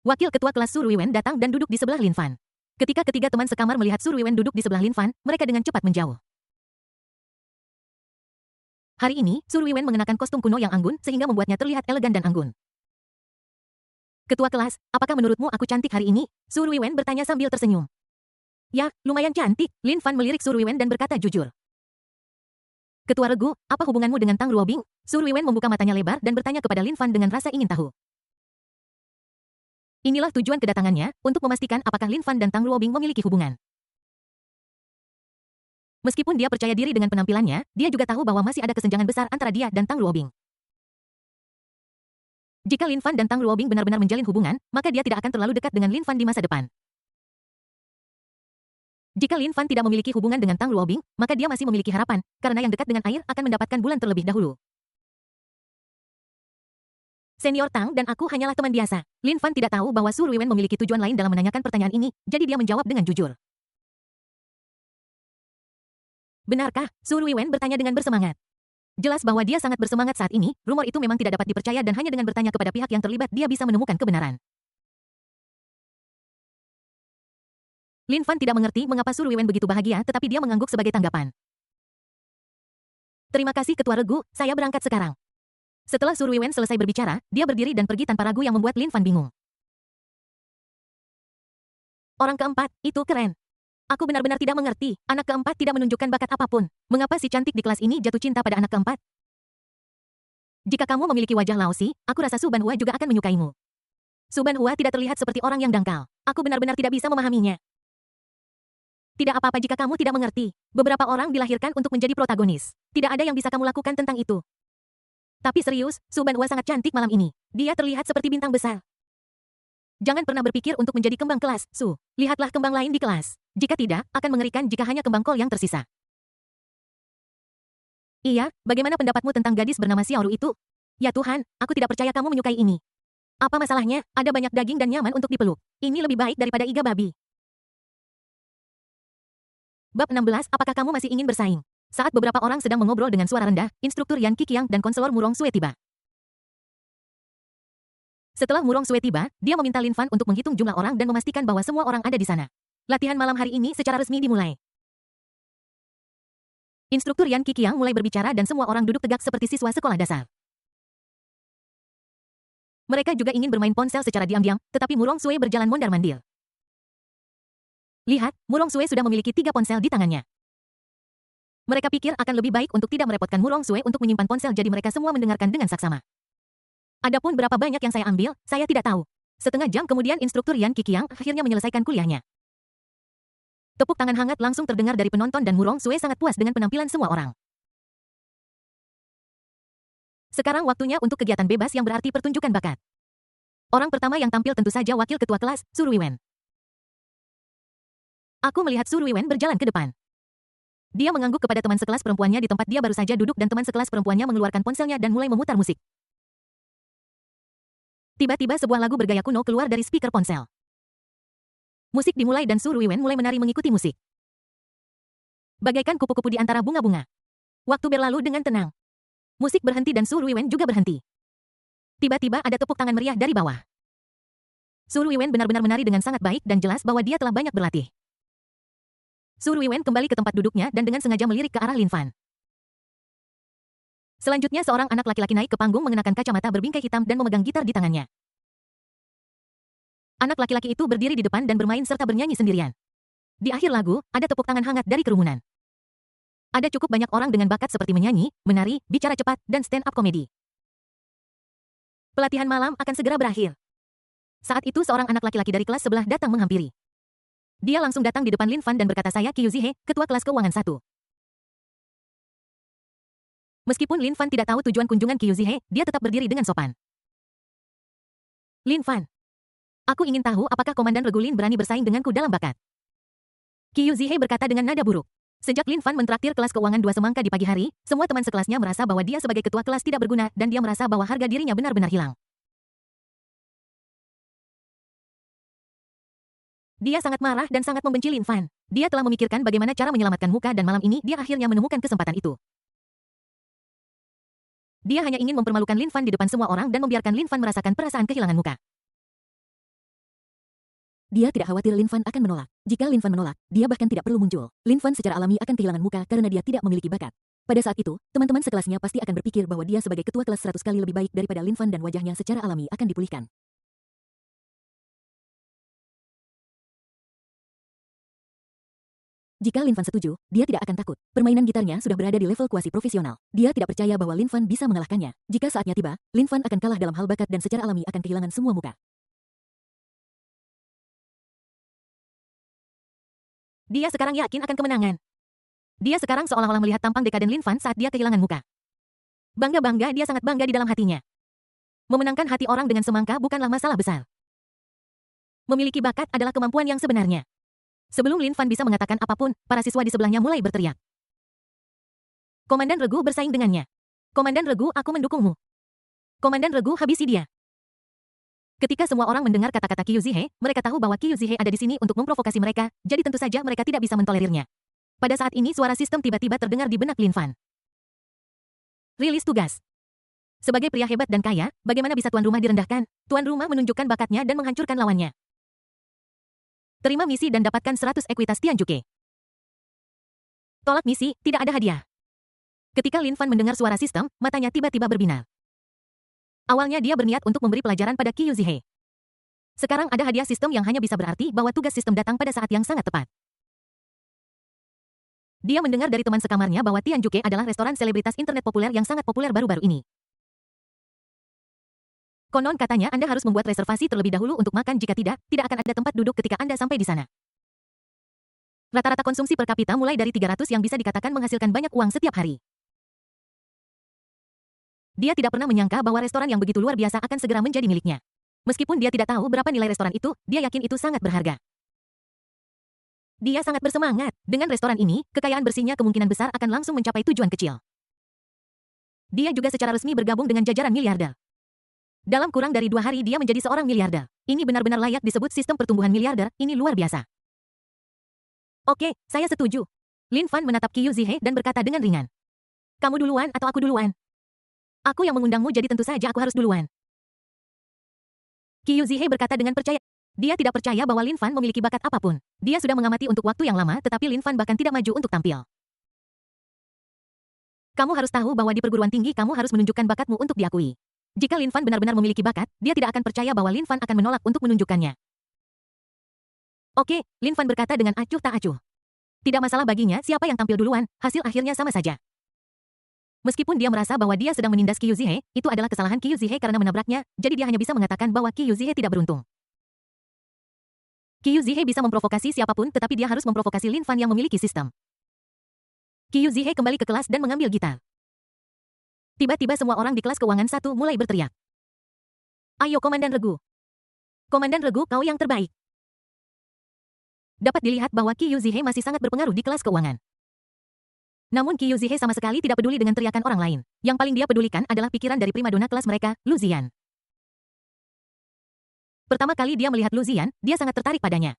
Wakil ketua kelas Su Ruiwen datang dan duduk di sebelah Lin Fan. Ketika ketiga teman sekamar melihat Su Ruiwen duduk di sebelah Lin Fan, mereka dengan cepat menjauh. Hari ini, Su Ruiwen mengenakan kostum kuno yang anggun sehingga membuatnya terlihat elegan dan anggun. Ketua kelas, apakah menurutmu aku cantik hari ini? Su Ruiwen bertanya sambil tersenyum. Ya, lumayan cantik. Lin Fan melirik Su Ruiwen dan berkata jujur. Ketua regu, apa hubunganmu dengan Tang Ruobing? Su Ruiwen membuka matanya lebar dan bertanya kepada Lin Fan dengan rasa ingin tahu. Inilah tujuan kedatangannya, untuk memastikan apakah Lin Fan dan Tang Ruobing memiliki hubungan. Meskipun dia percaya diri dengan penampilannya, dia juga tahu bahwa masih ada kesenjangan besar antara dia dan Tang Ruobing. Jika Lin Fan dan Tang Ruobing benar-benar menjalin hubungan, maka dia tidak akan terlalu dekat dengan Lin Fan di masa depan. Jika Lin Fan tidak memiliki hubungan dengan Tang Ruobing, maka dia masih memiliki harapan, karena yang dekat dengan air akan mendapatkan bulan terlebih dahulu. Senior Tang dan aku hanyalah teman biasa. Lin Fan tidak tahu bahwa Su Ruiwen memiliki tujuan lain dalam menanyakan pertanyaan ini, jadi dia menjawab dengan jujur. Benarkah? Su Ruiwen bertanya dengan bersemangat. Jelas bahwa dia sangat bersemangat saat ini, rumor itu memang tidak dapat dipercaya dan hanya dengan bertanya kepada pihak yang terlibat dia bisa menemukan kebenaran. Lin Fan tidak mengerti mengapa Su Ruiwen begitu bahagia tetapi dia mengangguk sebagai tanggapan. Terima kasih Ketua Regu, saya berangkat sekarang. Setelah Su Ruiwen selesai berbicara, dia berdiri dan pergi tanpa ragu yang membuat Lin Fan bingung. Orang keempat, itu keren. Aku benar-benar tidak mengerti, anak keempat tidak menunjukkan bakat apapun. Mengapa si cantik di kelas ini jatuh cinta pada anak keempat? Jika kamu memiliki wajah Laosi, aku rasa Su Banhua juga akan menyukaimu. Su Banhua tidak terlihat seperti orang yang dangkal. Aku benar-benar tidak bisa memahaminya. Tidak apa-apa jika kamu tidak mengerti. Beberapa orang dilahirkan untuk menjadi protagonis. Tidak ada yang bisa kamu lakukan tentang itu. Tapi serius, Su Banhua sangat cantik malam ini. Dia terlihat seperti bintang besar. Jangan pernah berpikir untuk menjadi kembang kelas, Su. Lihatlah kembang lain di kelas. Jika tidak, akan mengerikan jika hanya kembang kol yang tersisa. Iya, bagaimana pendapatmu tentang gadis bernama Xiaoru itu? Ya Tuhan, aku tidak percaya kamu menyukai ini. Apa masalahnya? Ada banyak daging dan nyaman untuk dipeluk. Ini lebih baik daripada iga babi. Bab 16, apakah kamu masih ingin bersaing? Saat beberapa orang sedang mengobrol dengan suara rendah, instruktur Yan Qiqiang dan konselor Murong Sue tiba. Setelah Murong Sue tiba, dia meminta Lin Fan untuk menghitung jumlah orang dan memastikan bahwa semua orang ada di sana. Latihan malam hari ini secara resmi dimulai. Instruktur Yan Qiqiang mulai berbicara dan semua orang duduk tegak seperti siswa sekolah dasar. Mereka juga ingin bermain ponsel secara diam-diam, tetapi Murong Sue berjalan mondar-mandir. Lihat, Murong Sue sudah memiliki 3 ponsel di tangannya. Mereka pikir akan lebih baik untuk tidak merepotkan Murong Sue untuk menyimpan ponsel, jadi mereka semua mendengarkan dengan saksama. Adapun berapa banyak yang saya ambil, saya tidak tahu. Setengah jam kemudian instruktur Yan Qiqiang akhirnya menyelesaikan kuliahnya. Tepuk tangan hangat langsung terdengar dari penonton dan Murong Sue sangat puas dengan penampilan semua orang. Sekarang waktunya untuk kegiatan bebas yang berarti pertunjukan bakat. Orang pertama yang tampil tentu saja wakil ketua kelas, Su Ruiwen. Aku melihat Su Ruiwen berjalan ke depan. Dia mengangguk kepada teman sekelas perempuannya di tempat dia baru saja duduk dan teman sekelas perempuannya mengeluarkan ponselnya dan mulai memutar musik. Tiba-tiba sebuah lagu bergaya kuno keluar dari speaker ponsel. Musik dimulai dan Su Ruiwen mulai menari mengikuti musik. Bagaikan kupu-kupu di antara bunga-bunga. Waktu berlalu dengan tenang. Musik berhenti dan Su Ruiwen juga berhenti. Tiba-tiba ada tepuk tangan meriah dari bawah. Su Ruiwen benar-benar menari dengan sangat baik dan jelas bahwa dia telah banyak berlatih. Su Ruiwen kembali ke tempat duduknya dan dengan sengaja melirik ke arah Lin Fan. Selanjutnya seorang anak laki-laki naik ke panggung mengenakan kacamata berbingkai hitam dan memegang gitar di tangannya. Anak laki-laki itu berdiri di depan dan bermain serta bernyanyi sendirian. Di akhir lagu, ada tepuk tangan hangat dari kerumunan. Ada cukup banyak orang dengan bakat seperti menyanyi, menari, bicara cepat, dan stand-up komedi. Pelatihan malam akan segera berakhir. Saat itu seorang anak laki-laki dari kelas sebelah datang menghampiri. Dia langsung datang di depan Lin Fan dan berkata, "Saya Qiu Zihe, ketua kelas keuangan 1. Meskipun Lin Fan tidak tahu tujuan kunjungan Qiu Zihe, dia tetap berdiri dengan sopan. Lin Fan, aku ingin tahu apakah Komandan Regu Lin berani bersaing denganku dalam bakat. Qiu Zihe berkata dengan nada buruk. Sejak Lin Fan mentraktir kelas keuangan 2 semangka di pagi hari, semua teman sekelasnya merasa bahwa dia sebagai ketua kelas tidak berguna dan dia merasa bahwa harga dirinya benar-benar hilang. Dia sangat marah dan sangat membenci Lin Fan. Dia telah memikirkan bagaimana cara menyelamatkan muka dan malam ini dia akhirnya menemukan kesempatan itu. Dia hanya ingin mempermalukan Lin Fan di depan semua orang dan membiarkan Lin Fan merasakan perasaan kehilangan muka. Dia tidak khawatir Lin Fan akan menolak. Jika Lin Fan menolak, dia bahkan tidak perlu muncul. Lin Fan secara alami akan kehilangan muka karena dia tidak memiliki bakat. Pada saat itu, teman-teman sekelasnya pasti akan berpikir bahwa dia sebagai ketua kelas 100 kali lebih baik daripada Lin Fan dan wajahnya secara alami akan dipulihkan. Jika Lin Fan setuju, dia tidak akan takut. Permainan gitarnya sudah berada di level kuasi profesional. Dia tidak percaya bahwa Lin Fan bisa mengalahkannya. Jika saatnya tiba, Lin Fan akan kalah dalam hal bakat dan secara alami akan kehilangan semua muka. Dia sekarang yakin akan kemenangan. Dia sekarang seolah-olah melihat tampang dekaden Lin Fan saat dia kehilangan muka. Bangga-bangga, dia sangat bangga di dalam hatinya. Memenangkan hati orang dengan semangka bukanlah masalah besar. Memiliki bakat adalah kemampuan yang sebenarnya. Sebelum Lin Fan bisa mengatakan apapun, para siswa di sebelahnya mulai berteriak. Komandan Regu bersaing dengannya. Komandan Regu, aku mendukungmu. Komandan Regu, habisi dia. Ketika semua orang mendengar kata-kata Qiu Zihe, mereka tahu bahwa Qiu Zihe ada di sini untuk memprovokasi mereka, jadi tentu saja mereka tidak bisa mentolerirnya. Pada saat ini suara sistem tiba-tiba terdengar di benak Lin Fan. Rilis tugas. Sebagai pria hebat dan kaya, bagaimana bisa tuan rumah direndahkan? Tuan rumah menunjukkan bakatnya dan menghancurkan lawannya. Terima misi dan dapatkan 100 ekuitas Tianjuke. Tolak misi, tidak ada hadiah. Ketika Lin Fan mendengar suara sistem, matanya tiba-tiba berbinar. Awalnya dia berniat untuk memberi pelajaran pada Qiu Zihe. Sekarang ada hadiah sistem yang hanya bisa berarti bahwa tugas sistem datang pada saat yang sangat tepat. Dia mendengar dari teman sekamarnya bahwa Tianjuke adalah restoran selebritas internet populer yang sangat populer baru-baru ini. Konon katanya Anda harus membuat reservasi terlebih dahulu untuk makan, jika tidak akan ada tempat duduk ketika Anda sampai di sana. Rata-rata konsumsi per kapita mulai dari 300 yang bisa dikatakan menghasilkan banyak uang setiap hari. Dia tidak pernah menyangka bahwa restoran yang begitu luar biasa akan segera menjadi miliknya. Meskipun dia tidak tahu berapa nilai restoran itu, dia yakin itu sangat berharga. Dia sangat bersemangat. Dengan restoran ini, kekayaan bersihnya kemungkinan besar akan langsung mencapai tujuan kecil. Dia juga secara resmi bergabung dengan jajaran miliarder. Dalam kurang dari 2 hari dia menjadi seorang miliarder. Ini benar-benar layak disebut sistem pertumbuhan miliarder, ini luar biasa. Oke, saya setuju. Lin Fan menatap Qiu Zihe dan berkata dengan ringan. Kamu duluan atau aku duluan? Aku yang mengundangmu jadi tentu saja aku harus duluan. Qiu Zihe berkata dengan percaya. Dia tidak percaya bahwa Lin Fan memiliki bakat apapun. Dia sudah mengamati untuk waktu yang lama tetapi Lin Fan bahkan tidak maju untuk tampil. Kamu harus tahu bahwa di perguruan tinggi kamu harus menunjukkan bakatmu untuk diakui. Jika Lin Fan benar-benar memiliki bakat, dia tidak akan percaya bahwa Lin Fan akan menolak untuk menunjukkannya. Oke, Lin Fan berkata dengan acuh tak acuh. Tidak masalah baginya siapa yang tampil duluan, hasil akhirnya sama saja. Meskipun dia merasa bahwa dia sedang menindas Qiu Zihe, itu adalah kesalahan Qiu Zihe karena menabraknya, jadi dia hanya bisa mengatakan bahwa Qiu Zihe tidak beruntung. Qiu Zihe bisa memprovokasi siapapun tetapi dia harus memprovokasi Lin Fan yang memiliki sistem. Qiu Zihe kembali ke kelas dan mengambil gitar. Tiba-tiba semua orang di kelas keuangan 1 mulai berteriak. Ayo Komandan Regu. Komandan Regu kau yang terbaik. Dapat dilihat bahwa Qiu Zihe masih sangat berpengaruh di kelas keuangan. Namun Qiu Zihe sama sekali tidak peduli dengan teriakan orang lain. Yang paling dia pedulikan adalah pikiran dari primadona kelas mereka, Lu Ziyan. Pertama kali dia melihat Lu Ziyan, dia sangat tertarik padanya.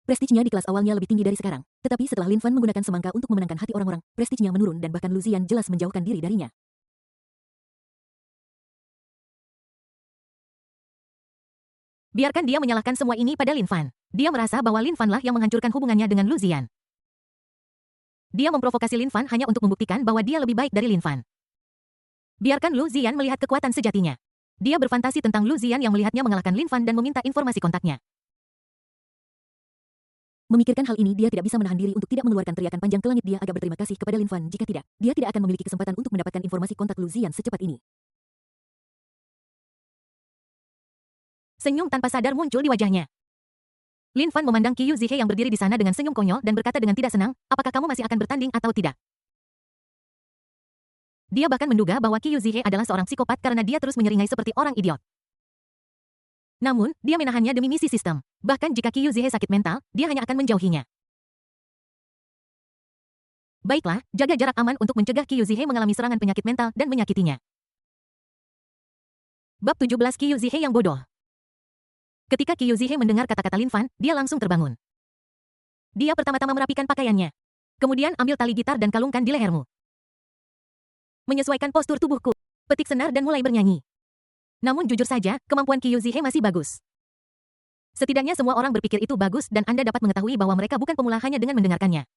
Prestisnya di kelas awalnya lebih tinggi dari sekarang. Tetapi setelah Lin Fan menggunakan semangka untuk memenangkan hati orang-orang, prestisnya menurun dan bahkan Lu Ziyan jelas menjauhkan diri darinya. Biarkan dia menyalahkan semua ini pada Lin Fan. Dia merasa bahwa Lin Fan lah yang menghancurkan hubungannya dengan Lu Ziyan. Dia memprovokasi Lin Fan hanya untuk membuktikan bahwa dia lebih baik dari Lin Fan. Biarkan Lu Ziyan melihat kekuatan sejatinya. Dia berfantasi tentang Lu Ziyan yang melihatnya mengalahkan Lin Fan dan meminta informasi kontaknya. Memikirkan hal ini dia tidak bisa menahan diri untuk tidak mengeluarkan teriakan panjang ke langit. Dia agak berterima kasih kepada Lin Fan. Jika tidak, dia tidak akan memiliki kesempatan untuk mendapatkan informasi kontak Lu Ziyan secepat ini. Senyum tanpa sadar muncul di wajahnya. Lin Fan memandang Qiu Zihe yang berdiri di sana dengan senyum konyol dan berkata dengan tidak senang, apakah kamu masih akan bertanding atau tidak? Dia bahkan menduga bahwa Qiu Zihe adalah seorang psikopat karena dia terus menyeringai seperti orang idiot. Namun, dia menahannya demi misi sistem. Bahkan jika Qiu Zihe sakit mental, dia hanya akan menjauhinya. Baiklah, jaga jarak aman untuk mencegah Qiu Zihe mengalami serangan penyakit mental dan menyakitinya. Bab 17 Qiu Zihe yang bodoh. Ketika Qiu Zihe mendengar kata-kata Lin Fan, dia langsung terbangun. Dia pertama-tama merapikan pakaiannya. Kemudian ambil tali gitar dan kalungkan di lehermu. Menyesuaikan postur tubuhku. Petik senar dan mulai bernyanyi. Namun jujur saja, kemampuan Qiu Zihe masih bagus. Setidaknya semua orang berpikir itu bagus dan Anda dapat mengetahui bahwa mereka bukan pemula hanya dengan mendengarkannya.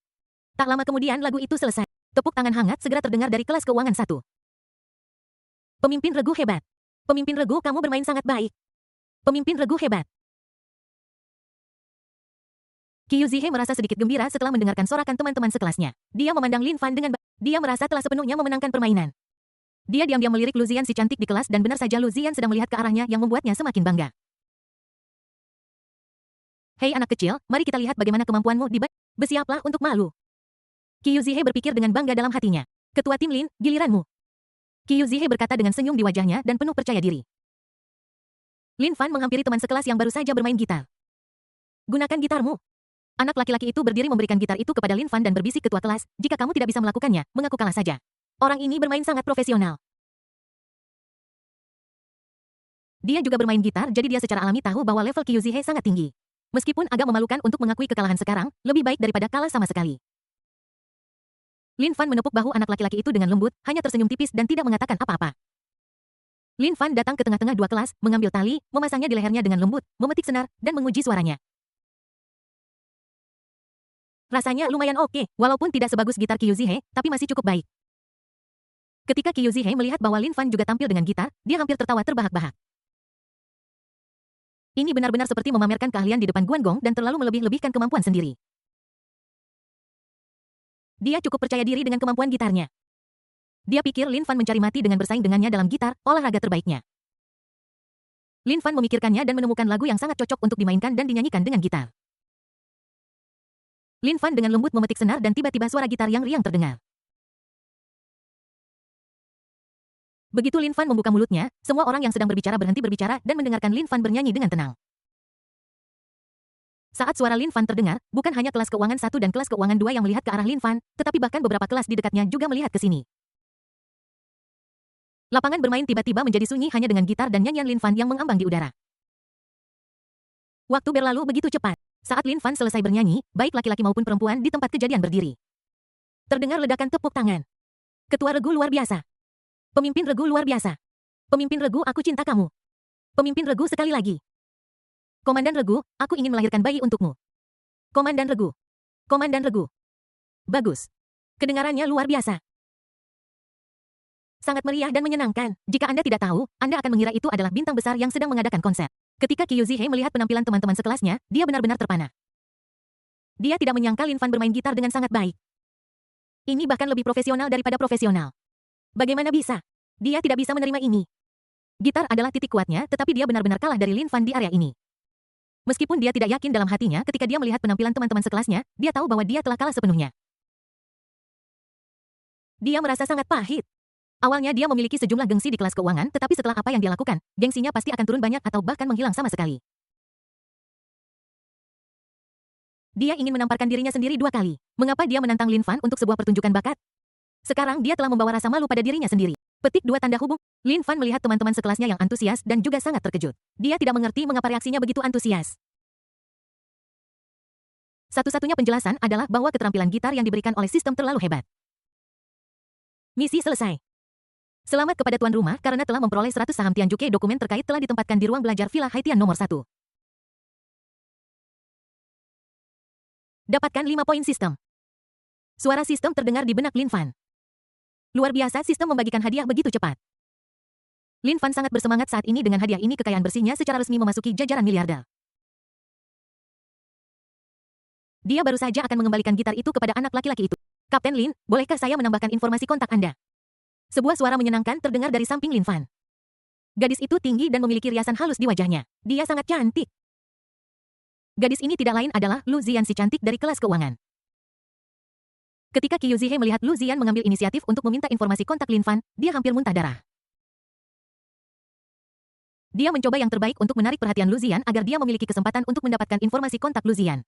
Tak lama kemudian lagu itu selesai. Tepuk tangan hangat segera terdengar dari kelas keuangan 1. Pemimpin Regu hebat. Pemimpin Regu kamu bermain sangat baik. Pemimpin Regu hebat. Qiu Zihe merasa sedikit gembira setelah mendengarkan sorakan teman-teman sekelasnya. Dia memandang Lin Fan dengan dia merasa telah sepenuhnya memenangkan permainan. Dia diam-diam melirik Lu Ziyan si cantik di kelas dan benar saja Lu Ziyan sedang melihat ke arahnya yang membuatnya semakin bangga. Hei anak kecil, mari kita lihat bagaimana kemampuanmu di bersiaplah untuk malu. Qiu Zihe berpikir dengan bangga dalam hatinya. Ketua tim Lin, giliranmu. Qiu Zihe berkata dengan senyum di wajahnya dan penuh percaya diri. Lin Fan menghampiri teman sekelas yang baru saja bermain gitar. Gunakan gitarmu. Anak laki-laki itu berdiri memberikan gitar itu kepada Lin Fan dan berbisik ketua kelas, jika kamu tidak bisa melakukannya, mengaku kalah saja. Orang ini bermain sangat profesional. Dia juga bermain gitar jadi dia secara alami tahu bahwa level Qiu Zihe sangat tinggi. Meskipun agak memalukan untuk mengakui kekalahan sekarang, lebih baik daripada kalah sama sekali. Lin Fan menepuk bahu anak laki-laki itu dengan lembut, hanya tersenyum tipis dan tidak mengatakan apa-apa. Lin Fan datang ke tengah-tengah dua kelas, mengambil tali, memasangnya di lehernya dengan lembut, memetik senar, dan menguji suaranya. Rasanya lumayan oke, walaupun tidak sebagus gitar Qiu Zihe, tapi masih cukup baik. Ketika Qiu Zihe melihat bahwa Lin Fan juga tampil dengan gitar, dia hampir tertawa terbahak-bahak. Ini benar-benar seperti memamerkan keahlian di depan Guangong dan terlalu melebih-lebihkan kemampuan sendiri. Dia cukup percaya diri dengan kemampuan gitarnya. Dia pikir Lin Fan mencari mati dengan bersaing dengannya dalam gitar, olahraga terbaiknya. Lin Fan memikirkannya dan menemukan lagu yang sangat cocok untuk dimainkan dan dinyanyikan dengan gitar. Lin Fan dengan lembut memetik senar dan tiba-tiba suara gitar yang riang terdengar. Begitu Lin Fan membuka mulutnya, semua orang yang sedang berbicara berhenti berbicara dan mendengarkan Lin Fan bernyanyi dengan tenang. Saat suara Lin Fan terdengar, bukan hanya kelas keuangan 1 dan kelas keuangan 2 yang melihat ke arah Lin Fan, tetapi bahkan beberapa kelas di dekatnya juga melihat ke sini. Lapangan bermain tiba-tiba menjadi sunyi hanya dengan gitar dan nyanyian Lin Fan yang mengambang di udara. Waktu berlalu begitu cepat. Saat Lin Fan selesai bernyanyi, baik laki-laki maupun perempuan di tempat kejadian berdiri. Terdengar ledakan tepuk tangan. Ketua regu luar biasa. Pemimpin regu luar biasa. Pemimpin regu, aku cinta kamu. Pemimpin regu sekali lagi. Komandan regu, aku ingin melahirkan bayi untukmu. Komandan regu. Komandan regu. Bagus. Kedengarannya luar biasa. Sangat meriah dan menyenangkan. Jika Anda tidak tahu, Anda akan mengira itu adalah bintang besar yang sedang mengadakan konser. Ketika Qiu Zihe melihat penampilan teman-teman sekelasnya, dia benar-benar terpana. Dia tidak menyangka Lin Fan bermain gitar dengan sangat baik. Ini bahkan lebih profesional daripada profesional. Bagaimana bisa? Dia tidak bisa menerima ini. Gitar adalah titik kuatnya, tetapi dia benar-benar kalah dari Lin Fan di area ini. Meskipun dia tidak yakin dalam hatinya ketika dia melihat penampilan teman-teman sekelasnya, dia tahu bahwa dia telah kalah sepenuhnya. Dia merasa sangat pahit. Awalnya dia memiliki sejumlah gengsi di kelas keuangan, tetapi setelah apa yang dia lakukan, gengsinya pasti akan turun banyak atau bahkan menghilang sama sekali. Dia ingin menamparkan dirinya sendiri 2 kali. Mengapa dia menantang Lin Fan untuk sebuah pertunjukan bakat? Sekarang dia telah membawa rasa malu pada dirinya sendiri. Petik 2 tanda hubung. Lin Fan melihat teman-teman sekelasnya yang antusias dan juga sangat terkejut. Dia tidak mengerti mengapa reaksinya begitu antusias. Satu-satunya penjelasan adalah bahwa keterampilan gitar yang diberikan oleh sistem terlalu hebat. Misi selesai. Selamat kepada tuan rumah karena telah memperoleh 100 saham Tianjuke. Dokumen terkait telah ditempatkan di ruang belajar Villa Haitian nomor 1. Dapatkan 5 poin sistem. Suara sistem terdengar di benak Lin Fan. Luar biasa, sistem membagikan hadiah begitu cepat. Lin Fan sangat bersemangat saat ini dengan hadiah ini. Kekayaan bersihnya secara resmi memasuki jajaran miliarder. Dia baru saja akan mengembalikan gitar itu kepada anak laki-laki itu. Kapten Lin, bolehkah saya menambahkan informasi kontak Anda? Sebuah suara menyenangkan terdengar dari samping Lin Fan. Gadis itu tinggi dan memiliki riasan halus di wajahnya. Dia sangat cantik. Gadis ini tidak lain adalah Lu Ziyan, si cantik dari kelas keuangan. Ketika Qiu Zihe melihat Lu Ziyan mengambil inisiatif untuk meminta informasi kontak Lin Fan, dia hampir muntah darah. Dia mencoba yang terbaik untuk menarik perhatian Lu Ziyan agar dia memiliki kesempatan untuk mendapatkan informasi kontak Lu Ziyan.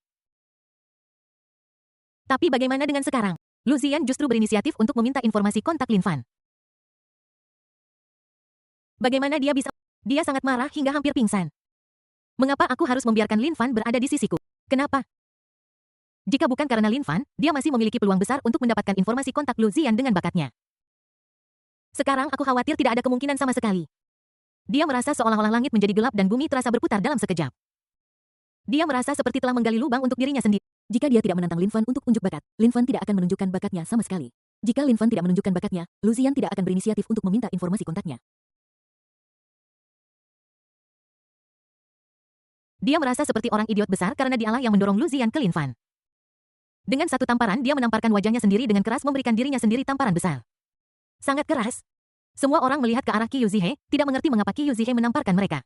Tapi bagaimana dengan sekarang? Lu Ziyan justru berinisiatif untuk meminta informasi kontak Lin Fan. Bagaimana dia bisa? Dia sangat marah hingga hampir pingsan. Mengapa aku harus membiarkan Lin Fan berada di sisiku? Kenapa? Jika bukan karena Lin Fan, dia masih memiliki peluang besar untuk mendapatkan informasi kontak Lu Ziyan dengan bakatnya. Sekarang aku khawatir tidak ada kemungkinan sama sekali. Dia merasa seolah-olah langit menjadi gelap dan bumi terasa berputar dalam sekejap. Dia merasa seperti telah menggali lubang untuk dirinya sendiri. Jika dia tidak menantang Lin Fan untuk unjuk bakat, Lin Fan tidak akan menunjukkan bakatnya sama sekali. Jika Lin Fan tidak menunjukkan bakatnya, Lu Ziyan tidak akan berinisiatif untuk meminta informasi kontaknya. Dia merasa seperti orang idiot besar karena dialah yang mendorong Lu Ziyan ke Lin Fan. Dengan satu tamparan dia menamparkan wajahnya sendiri dengan keras, memberikan dirinya sendiri tamparan besar. Sangat keras. Semua orang melihat ke arah Qiu Zihe, tidak mengerti mengapa Qiu Zihe menamparkan mereka.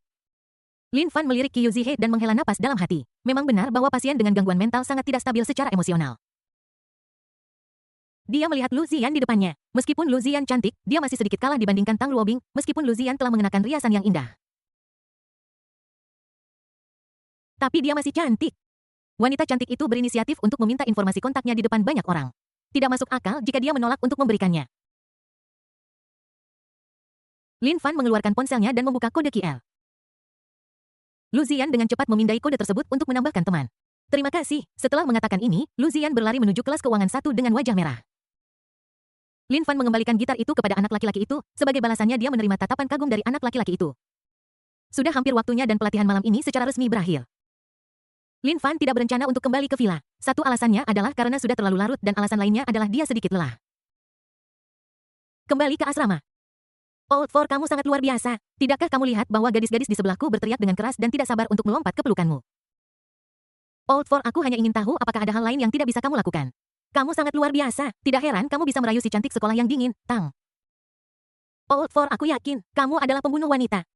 Lin Fan melirik Qiu Zihe dan menghela napas dalam hati. Memang benar bahwa pasien dengan gangguan mental sangat tidak stabil secara emosional. Dia melihat Lu Ziyan di depannya. Meskipun Lu Ziyan cantik, dia masih sedikit kalah dibandingkan Tang Luobing, meskipun Lu Ziyan telah mengenakan riasan yang indah. Tapi dia masih cantik. Wanita cantik itu berinisiatif untuk meminta informasi kontaknya di depan banyak orang. Tidak masuk akal jika dia menolak untuk memberikannya. Lin Fan mengeluarkan ponselnya dan membuka kode QL. Lu Ziyan dengan cepat memindai kode tersebut untuk menambahkan teman. Terima kasih. Setelah mengatakan ini, Lu Ziyan berlari menuju kelas keuangan 1 dengan wajah merah. Lin Fan mengembalikan gitar itu kepada anak laki-laki itu, sebagai balasannya dia menerima tatapan kagum dari anak laki-laki itu. Sudah hampir waktunya dan pelatihan malam ini secara resmi berakhir. Lin Fan tidak berencana untuk kembali ke villa. Satu alasannya adalah karena sudah terlalu larut dan alasan lainnya adalah dia sedikit lelah. Kembali ke asrama. Old Four, kamu sangat luar biasa. Tidakkah kamu lihat bahwa gadis-gadis di sebelahku berteriak dengan keras dan tidak sabar untuk melompat ke pelukanmu? Old Four, aku hanya ingin tahu apakah ada hal lain yang tidak bisa kamu lakukan. Kamu sangat luar biasa. Tidak heran kamu bisa merayu si cantik sekolah yang dingin, Tang. Old Four, aku yakin kamu adalah pembunuh wanita.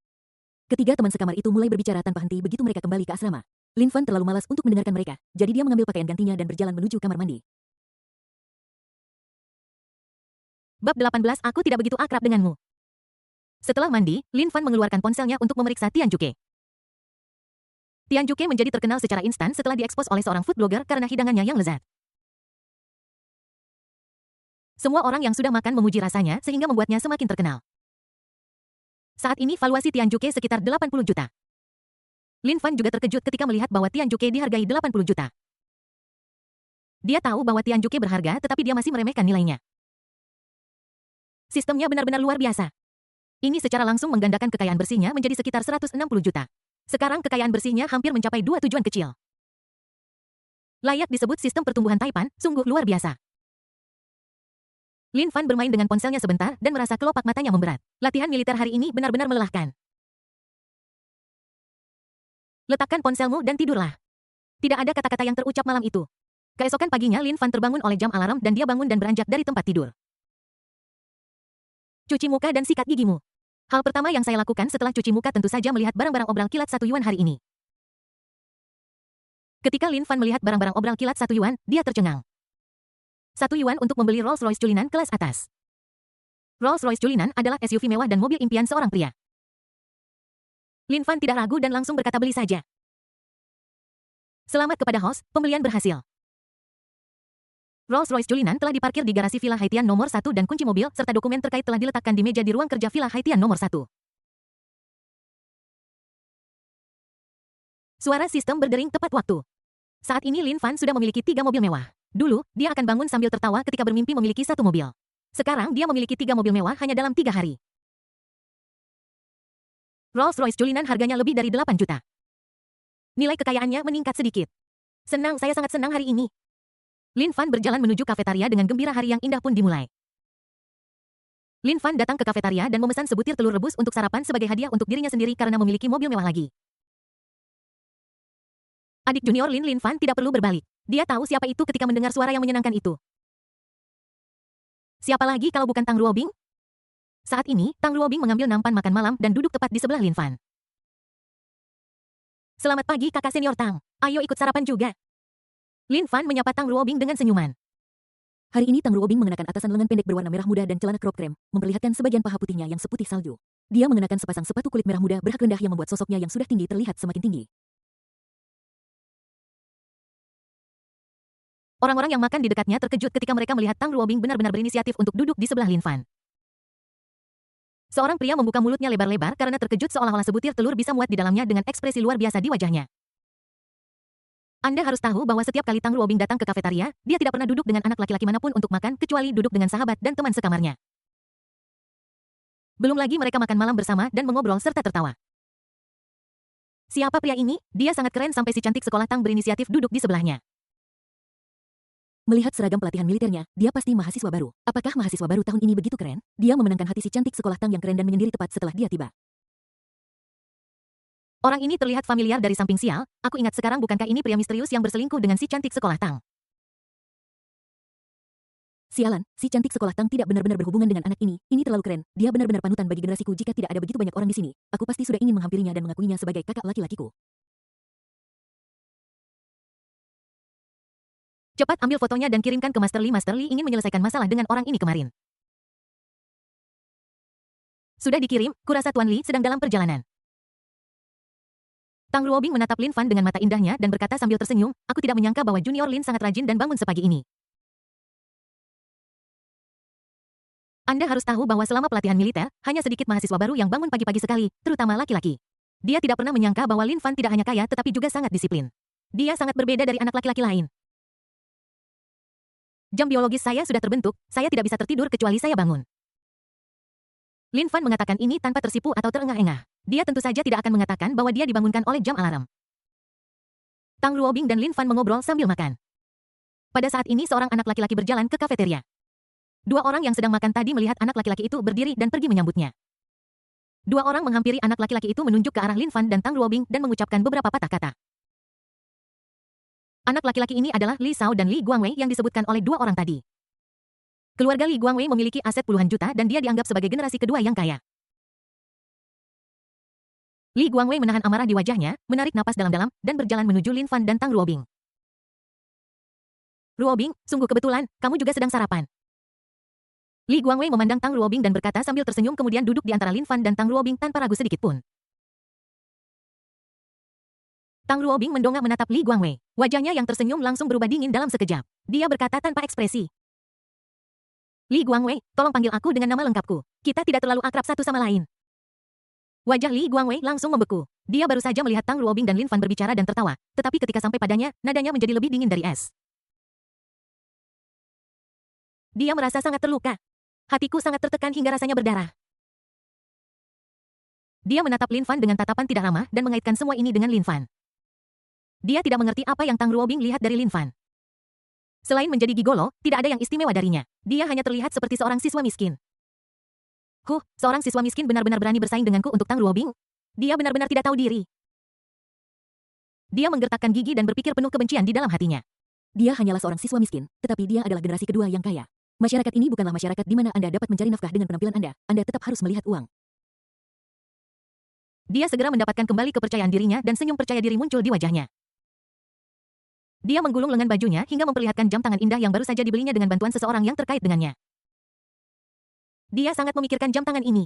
Ketiga teman sekamar itu mulai berbicara tanpa henti begitu mereka kembali ke asrama. Lin Fan terlalu malas untuk mendengarkan mereka, jadi dia mengambil pakaian gantinya dan berjalan menuju kamar mandi. Bab 18, aku tidak begitu akrab denganmu. Setelah mandi, Lin Fan mengeluarkan ponselnya untuk memeriksa Tian Juke. Tian Juke menjadi terkenal secara instan setelah diekspos oleh seorang food blogger karena hidangannya yang lezat. Semua orang yang sudah makan memuji rasanya sehingga membuatnya semakin terkenal. Saat ini valuasi Tian Juke sekitar 80 juta. Lin Fan juga terkejut ketika melihat bahwa Tian Juke dihargai 80 juta. Dia tahu bahwa Tian Juke berharga tetapi dia masih meremehkan nilainya. Sistemnya benar-benar luar biasa. Ini secara langsung menggandakan kekayaan bersihnya menjadi sekitar 160 juta. Sekarang kekayaan bersihnya hampir mencapai 2 tujuan kecil. Layak disebut sistem pertumbuhan Taipan, sungguh luar biasa. Lin Fan bermain dengan ponselnya sebentar dan merasa kelopak matanya memberat. Latihan militer hari ini benar-benar melelahkan. Letakkan ponselmu dan tidurlah. Tidak ada kata-kata yang terucap malam itu. Keesokan paginya Lin Fan terbangun oleh jam alarm dan dia bangun dan beranjak dari tempat tidur. Cuci muka dan sikat gigimu. Hal pertama yang saya lakukan setelah cuci muka tentu saja melihat barang-barang obral kilat 1 yuan hari ini. Ketika Lin Fan melihat barang-barang obral kilat 1 yuan, dia tercengang. 1 yuan untuk membeli Rolls-Royce culinan kelas atas. Rolls-Royce culinan adalah SUV mewah dan mobil impian seorang pria. Lin Fan tidak ragu dan langsung berkata beli saja. Selamat kepada host, pembelian berhasil. Rolls-Royce culinan telah diparkir di garasi Villa Haitian nomor 1 dan kunci mobil serta dokumen terkait telah diletakkan di meja di ruang kerja Villa Haitian nomor 1. Suara sistem berdering tepat waktu. Saat ini Lin Fan sudah memiliki 3 mobil mewah. Dulu, dia akan bangun sambil tertawa ketika bermimpi memiliki 1 mobil. Sekarang dia memiliki 3 mobil mewah hanya dalam 3 hari. Rolls-Royce culinan harganya lebih dari 8 juta. Nilai kekayaannya meningkat sedikit. Senang, saya sangat senang hari ini. Lin Fan berjalan menuju kafetaria dengan gembira hari yang indah pun dimulai. Lin Fan datang ke kafetaria dan memesan sebutir telur rebus untuk sarapan sebagai hadiah untuk dirinya sendiri karena memiliki mobil mewah lagi. Adik junior Lin Fan tidak perlu berbalik. Dia tahu siapa itu ketika mendengar suara yang menyenangkan itu. Siapa lagi kalau bukan Tang Ruobing? Saat ini, Tang Ruobing mengambil nampan makan malam dan duduk tepat di sebelah Lin Fan. Selamat pagi kakak senior Tang. Ayo ikut sarapan juga. Lin Fan menyapa Tang Ruobing dengan senyuman. Hari ini Tang Ruobing mengenakan atasan lengan pendek berwarna merah muda dan celana crop krem, memperlihatkan sebagian paha putihnya yang seputih salju. Dia mengenakan sepasang sepatu kulit merah muda berhak rendah yang membuat sosoknya yang sudah tinggi terlihat semakin tinggi. Orang-orang yang makan di dekatnya terkejut ketika mereka melihat Tang Ruobing benar-benar berinisiatif untuk duduk di sebelah Lin Fan. Seorang pria membuka mulutnya lebar-lebar karena terkejut seolah-olah sebutir telur bisa muat di dalamnya dengan ekspresi luar biasa di wajahnya. Anda harus tahu bahwa setiap kali Tang Ruobing datang ke kafetaria, dia tidak pernah duduk dengan anak laki-laki manapun untuk makan kecuali duduk dengan sahabat dan teman sekamarnya. Belum lagi mereka makan malam bersama dan mengobrol serta tertawa. Siapa pria ini? Dia sangat keren sampai si cantik sekolah Tang berinisiatif duduk di sebelahnya. Melihat seragam pelatihan militernya, dia pasti mahasiswa baru. Apakah mahasiswa baru tahun ini begitu keren? Dia memenangkan hati si cantik sekolah Tang yang keren dan menyendiri tepat setelah dia tiba. Orang ini terlihat familiar dari samping sial, aku ingat sekarang bukankah ini pria misterius yang berselingkuh dengan si cantik sekolah Tang. Sialan, si cantik sekolah Tang tidak benar-benar berhubungan dengan anak ini. Ini terlalu keren. Dia benar-benar panutan bagi generasiku jika tidak ada begitu banyak orang di sini. Aku pasti sudah ingin menghampirinya dan mengakuinya sebagai kakak laki-lakiku. Cepat ambil fotonya dan kirimkan ke Master Lee. Master Lee ingin menyelesaikan masalah dengan orang ini kemarin. Sudah dikirim, kurasa Tuan Lee sedang dalam perjalanan. Tang Ruobing menatap Lin Fan dengan mata indahnya dan berkata sambil tersenyum, aku tidak menyangka bahwa Junior Lin sangat rajin dan bangun sepagi ini. Anda harus tahu bahwa selama pelatihan militer, hanya sedikit mahasiswa baru yang bangun pagi-pagi sekali, terutama laki-laki. Dia tidak pernah menyangka bahwa Lin Fan tidak hanya kaya tetapi juga sangat disiplin. Dia sangat berbeda dari anak laki-laki lain. Jam biologis saya sudah terbentuk, saya tidak bisa tertidur kecuali saya bangun. Lin Fan mengatakan ini tanpa tersipu atau terengah-engah. Dia tentu saja tidak akan mengatakan bahwa dia dibangunkan oleh jam alarm. Tang Ruobing dan Lin Fan mengobrol sambil makan. Pada saat ini seorang anak laki-laki berjalan ke kafeteria. 2 orang yang sedang makan tadi melihat anak laki-laki itu berdiri dan pergi menyambutnya. 2 orang menghampiri anak laki-laki itu menunjuk ke arah Lin Fan dan Tang Ruobing dan mengucapkan beberapa patah kata. Anak laki-laki ini adalah Li Shao dan Li Guangwei yang disebutkan oleh 2 orang tadi. Keluarga Li Guangwei memiliki aset puluhan juta dan dia dianggap sebagai generasi kedua yang kaya. Li Guangwei menahan amarah di wajahnya, menarik napas dalam-dalam, dan berjalan menuju Lin Fan dan Tang Ruobing. Ruobing, sungguh kebetulan, kamu juga sedang sarapan. Li Guangwei memandang Tang Luobing dan berkata sambil tersenyum kemudian duduk di antara Lin Fan dan Tang Luobing tanpa ragu sedikit pun. Tang Luobing mendongak menatap Li Guangwei. Wajahnya yang tersenyum langsung berubah dingin dalam sekejap. Dia berkata tanpa ekspresi. Li Guangwei, tolong panggil aku dengan nama lengkapku. Kita tidak terlalu akrab satu sama lain. Wajah Li Guangwei langsung membeku. Dia baru saja melihat Tang Luobing dan Lin Fan berbicara dan tertawa, tetapi ketika sampai padanya, nadanya menjadi lebih dingin dari es. Dia merasa sangat terluka. Hatiku sangat tertekan hingga rasanya berdarah. Dia menatap Lin Fan dengan tatapan tidak ramah dan mengaitkan semua ini dengan Lin Fan. Dia tidak mengerti apa yang Tang Luobing lihat dari Lin Fan. Selain menjadi gigolo, tidak ada yang istimewa darinya. Dia hanya terlihat seperti seorang siswa miskin. Seorang siswa miskin benar-benar berani bersaing denganku untuk Tang Luobing? Dia benar-benar tidak tahu diri. Dia menggertakkan gigi dan berpikir penuh kebencian di dalam hatinya. Dia hanyalah seorang siswa miskin, tetapi dia adalah generasi kedua yang kaya. Masyarakat ini bukanlah masyarakat di mana Anda dapat mencari nafkah dengan penampilan Anda. Anda tetap harus melihat uang. Dia segera mendapatkan kembali kepercayaan dirinya dan senyum percaya diri muncul di wajahnya. Dia menggulung lengan bajunya hingga memperlihatkan jam tangan indah yang baru saja dibelinya dengan bantuan seseorang yang terkait dengannya. Dia sangat memikirkan jam tangan ini.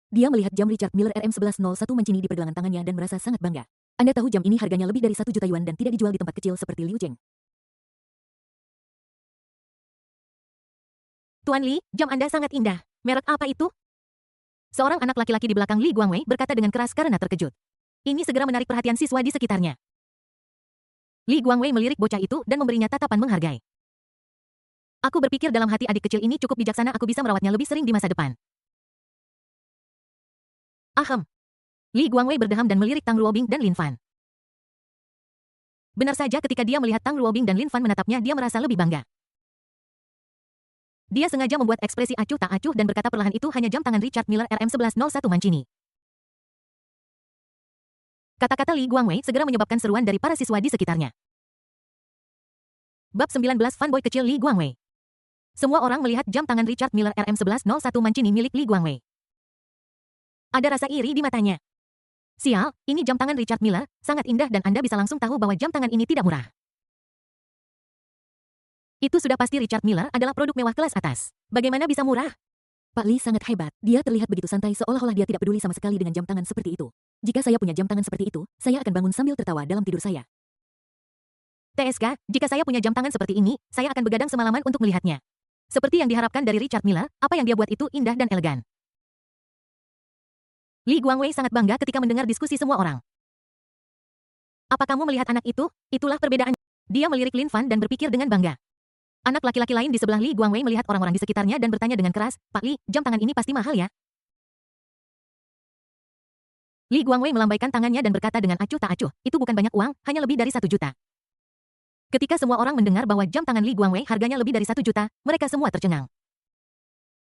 Dia melihat jam Richard Miller RM1101 Mancini di pergelangan tangannya dan merasa sangat bangga. Anda tahu jam ini harganya lebih dari 1 juta yuan dan tidak dijual di tempat kecil seperti Liu Cheng. Tuan Li, jam Anda sangat indah. Merek apa itu? Seorang anak laki-laki di belakang Li Guangwei berkata dengan keras karena terkejut. Ini segera menarik perhatian siswa di sekitarnya. Li Guangwei melirik bocah itu dan memberinya tatapan menghargai. Aku berpikir dalam hati adik kecil ini cukup bijaksana, aku bisa merawatnya lebih sering di masa depan. Ahem. Li Guangwei berdeham dan melirik Tang Luobing dan Lin Fan. Benar saja ketika dia melihat Tang Luobing dan Lin Fan menatapnya, dia merasa lebih bangga. Dia sengaja membuat ekspresi acuh tak acuh dan berkata perlahan itu hanya jam tangan Richard Miller RM1101 Mancini. Kata-kata Li Guangwei segera menyebabkan seruan dari para siswa di sekitarnya. Bab 19 Fanboy kecil Li Guangwei. Semua orang melihat jam tangan Richard Miller RM1101 Mancini milik Li Guangwei. Ada rasa iri di matanya. Sial, ini jam tangan Richard Miller, sangat indah dan Anda bisa langsung tahu bahwa jam tangan ini tidak murah. Itu sudah pasti Richard Miller adalah produk mewah kelas atas. Bagaimana bisa murah? Pak Li sangat hebat. Dia terlihat begitu santai seolah-olah dia tidak peduli sama sekali dengan jam tangan seperti itu. Jika saya punya jam tangan seperti itu, saya akan bangun sambil tertawa dalam tidur saya. TSK, jika saya punya jam tangan seperti ini, saya akan begadang semalaman untuk melihatnya. Seperti yang diharapkan dari Richard Miller, apa yang dia buat itu indah dan elegan. Li Guangwei sangat bangga ketika mendengar diskusi semua orang. Apa kamu melihat anak itu? Itulah perbedaan. Dia melirik Lin Fan dan berpikir dengan bangga. Anak laki-laki lain di sebelah Li Guangwei melihat orang-orang di sekitarnya dan bertanya dengan keras, Pak Li, jam tangan ini pasti mahal ya? Li Guangwei melambaikan tangannya dan berkata dengan acuh tak acuh, itu bukan banyak uang, hanya lebih dari 1 juta. Ketika semua orang mendengar bahwa jam tangan Li Guangwei harganya lebih dari 1 juta, mereka semua tercengang.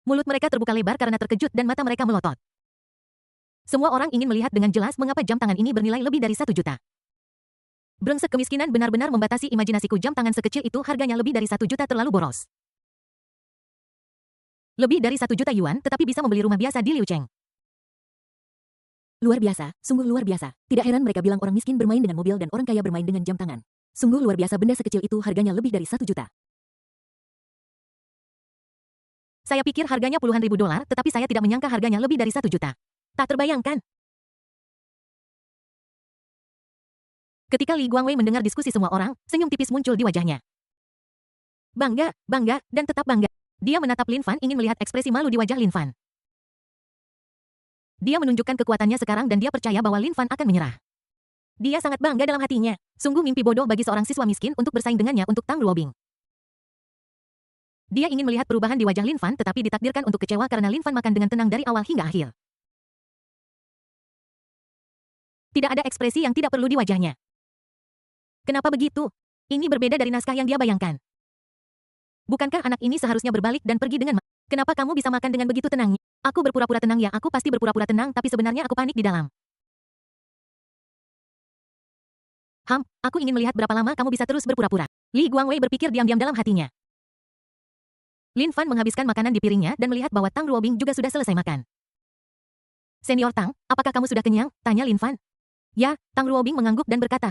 Mulut mereka terbuka lebar karena terkejut dan mata mereka melotot. Semua orang ingin melihat dengan jelas mengapa jam tangan ini bernilai lebih dari 1 juta. Brengsek, kemiskinan benar-benar membatasi imajinasiku. Jam tangan sekecil itu harganya lebih dari 1 juta, terlalu boros. Lebih dari 1 juta yuan tetapi bisa membeli rumah biasa di Liu Cheng. Luar biasa, sungguh luar biasa. Tidak heran mereka bilang orang miskin bermain dengan mobil dan orang kaya bermain dengan jam tangan. Sungguh luar biasa, benda sekecil itu harganya lebih dari 1 juta. Saya pikir harganya puluhan ribu dolar, tetapi saya tidak menyangka harganya lebih dari 1 juta. Tak terbayangkan. Ketika Li Guangwei mendengar diskusi semua orang, senyum tipis muncul di wajahnya. Bangga, bangga, dan tetap bangga. Dia menatap Lin Fan ingin melihat ekspresi malu di wajah Lin Fan. Dia menunjukkan kekuatannya sekarang dan dia percaya bahwa Lin Fan akan menyerah. Dia sangat bangga dalam hatinya. Sungguh mimpi bodoh bagi seorang siswa miskin untuk bersaing dengannya untuk Tang Luobing. Dia ingin melihat perubahan di wajah Lin Fan tetapi ditakdirkan untuk kecewa karena Lin Fan makan dengan tenang dari awal hingga akhir. Tidak ada ekspresi yang tidak perlu di wajahnya. Kenapa begitu? Ini berbeda dari naskah yang dia bayangkan. Bukankah anak ini seharusnya berbalik dan pergi dengan Kenapa kamu bisa makan dengan begitu tenang? Aku berpura-pura tenang ya, aku pasti berpura-pura tenang tapi sebenarnya aku panik di dalam. Aku ingin melihat berapa lama kamu bisa terus berpura-pura. Li Guangwei berpikir diam-diam dalam hatinya. Lin Fan menghabiskan makanan di piringnya dan melihat bahwa Tang Luobing juga sudah selesai makan. Senior Tang, apakah kamu sudah kenyang? Tanya Lin Fan. Ya, Tang Luobing mengangguk dan berkata,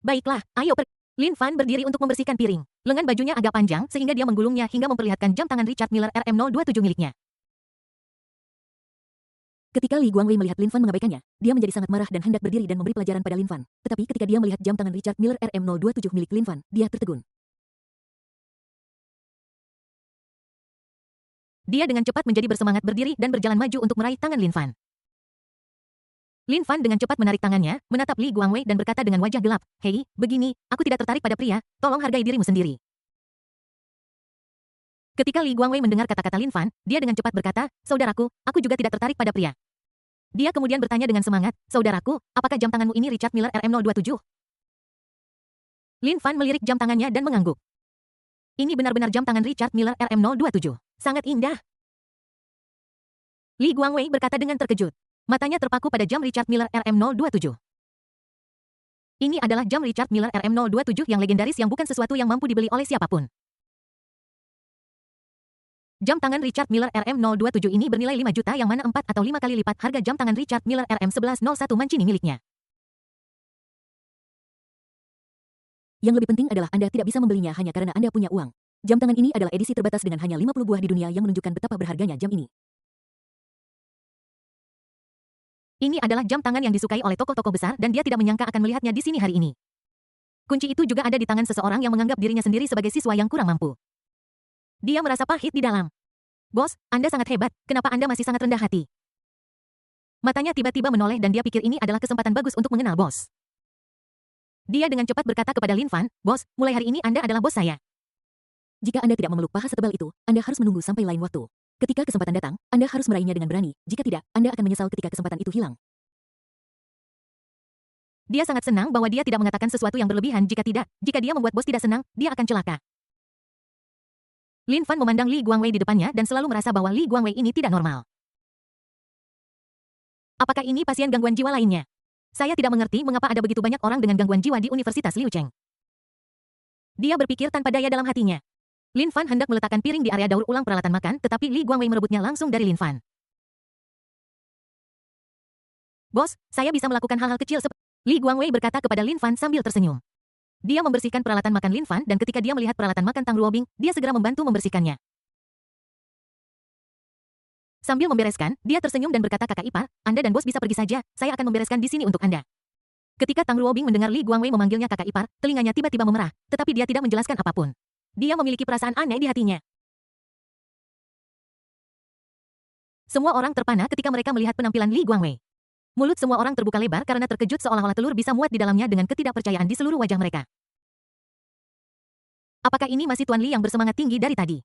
Baiklah, ayo pergi. Lin Fan berdiri untuk membersihkan piring. Lengan bajunya agak panjang sehingga dia menggulungnya hingga memperlihatkan jam tangan Richard Miller RM027 miliknya. Ketika Li Guangwei melihat Lin Fan mengabaikannya, dia menjadi sangat marah dan hendak berdiri dan memberi pelajaran pada Lin Fan. Tetapi ketika dia melihat jam tangan Richard Miller RM027 milik Lin Fan, dia tertegun. Dia dengan cepat menjadi bersemangat berdiri dan berjalan maju untuk meraih tangan Lin Fan. Lin Fan dengan cepat menarik tangannya, menatap Li Guangwei dan berkata dengan wajah gelap, "Hei, begini, aku tidak tertarik pada pria, tolong hargai dirimu sendiri." Ketika Li Guangwei mendengar kata-kata Lin Fan, dia dengan cepat berkata, "Saudaraku, aku juga tidak tertarik pada pria." Dia kemudian bertanya dengan semangat, "Saudaraku, apakah jam tanganmu ini Richard Miller RM027?" Lin Fan melirik jam tangannya dan mengangguk. Ini benar-benar jam tangan Richard Miller RM027. Sangat indah. Li Guangwei berkata dengan terkejut. Matanya terpaku pada jam Richard Miller RM027. Ini adalah jam Richard Miller RM027 yang legendaris yang bukan sesuatu yang mampu dibeli oleh siapapun. Jam tangan Richard Miller RM027 ini bernilai 5 juta yang mana 4 atau 5 kali lipat harga jam tangan Richard Miller RM1101 Mancini miliknya. Yang lebih penting adalah Anda tidak bisa membelinya hanya karena Anda punya uang. Jam tangan ini adalah edisi terbatas dengan hanya 50 buah di dunia yang menunjukkan betapa berharganya jam ini. Ini adalah jam tangan yang disukai oleh tokoh-tokoh besar dan dia tidak menyangka akan melihatnya di sini hari ini. Kunci itu juga ada di tangan seseorang yang menganggap dirinya sendiri sebagai siswa yang kurang mampu. Dia merasa pahit di dalam. "Bos, Anda sangat hebat, kenapa Anda masih sangat rendah hati?" Matanya tiba-tiba menoleh dan dia pikir ini adalah kesempatan bagus untuk mengenal bos. Dia dengan cepat berkata kepada Lin Fan, "Bos, mulai hari ini Anda adalah bos saya." Jika Anda tidak memeluk paha setebal itu, Anda harus menunggu sampai lain waktu. Ketika kesempatan datang, Anda harus meraihnya dengan berani. Jika tidak, Anda akan menyesal ketika kesempatan itu hilang. Dia sangat senang bahwa dia tidak mengatakan sesuatu yang berlebihan jika dia membuat bos tidak senang, dia akan celaka. Lin Fan memandang Li Guangwei di depannya dan selalu merasa bahwa Li Guangwei ini tidak normal. Apakah ini pasien gangguan jiwa lainnya? Saya tidak mengerti mengapa ada begitu banyak orang dengan gangguan jiwa di Universitas Liu Cheng. Dia berpikir tanpa daya dalam hatinya. Lin Fan hendak meletakkan piring di area daur ulang peralatan makan, tetapi Li Guangwei merebutnya langsung dari Lin Fan. "Bos, saya bisa melakukan hal-hal kecil seperti..." Li Guangwei berkata kepada Lin Fan sambil tersenyum. Dia membersihkan peralatan makan Lin Fan dan ketika dia melihat peralatan makan Tang Luobing, dia segera membantu membersihkannya. Sambil membereskan, dia tersenyum dan berkata, "Kakak ipar, Anda dan bos bisa pergi saja, saya akan membereskan di sini untuk Anda." Ketika Tang Luobing mendengar Li Guangwei memanggilnya kakak ipar, telinganya tiba-tiba memerah, tetapi dia tidak menjelaskan apapun. Dia memiliki perasaan aneh di hatinya. Semua orang terpana ketika mereka melihat penampilan Li Guangwei. Mulut semua orang terbuka lebar karena terkejut seolah-olah telur bisa muat di dalamnya dengan ketidakpercayaan di seluruh wajah mereka. Apakah ini masih Tuan Li yang bersemangat tinggi dari tadi?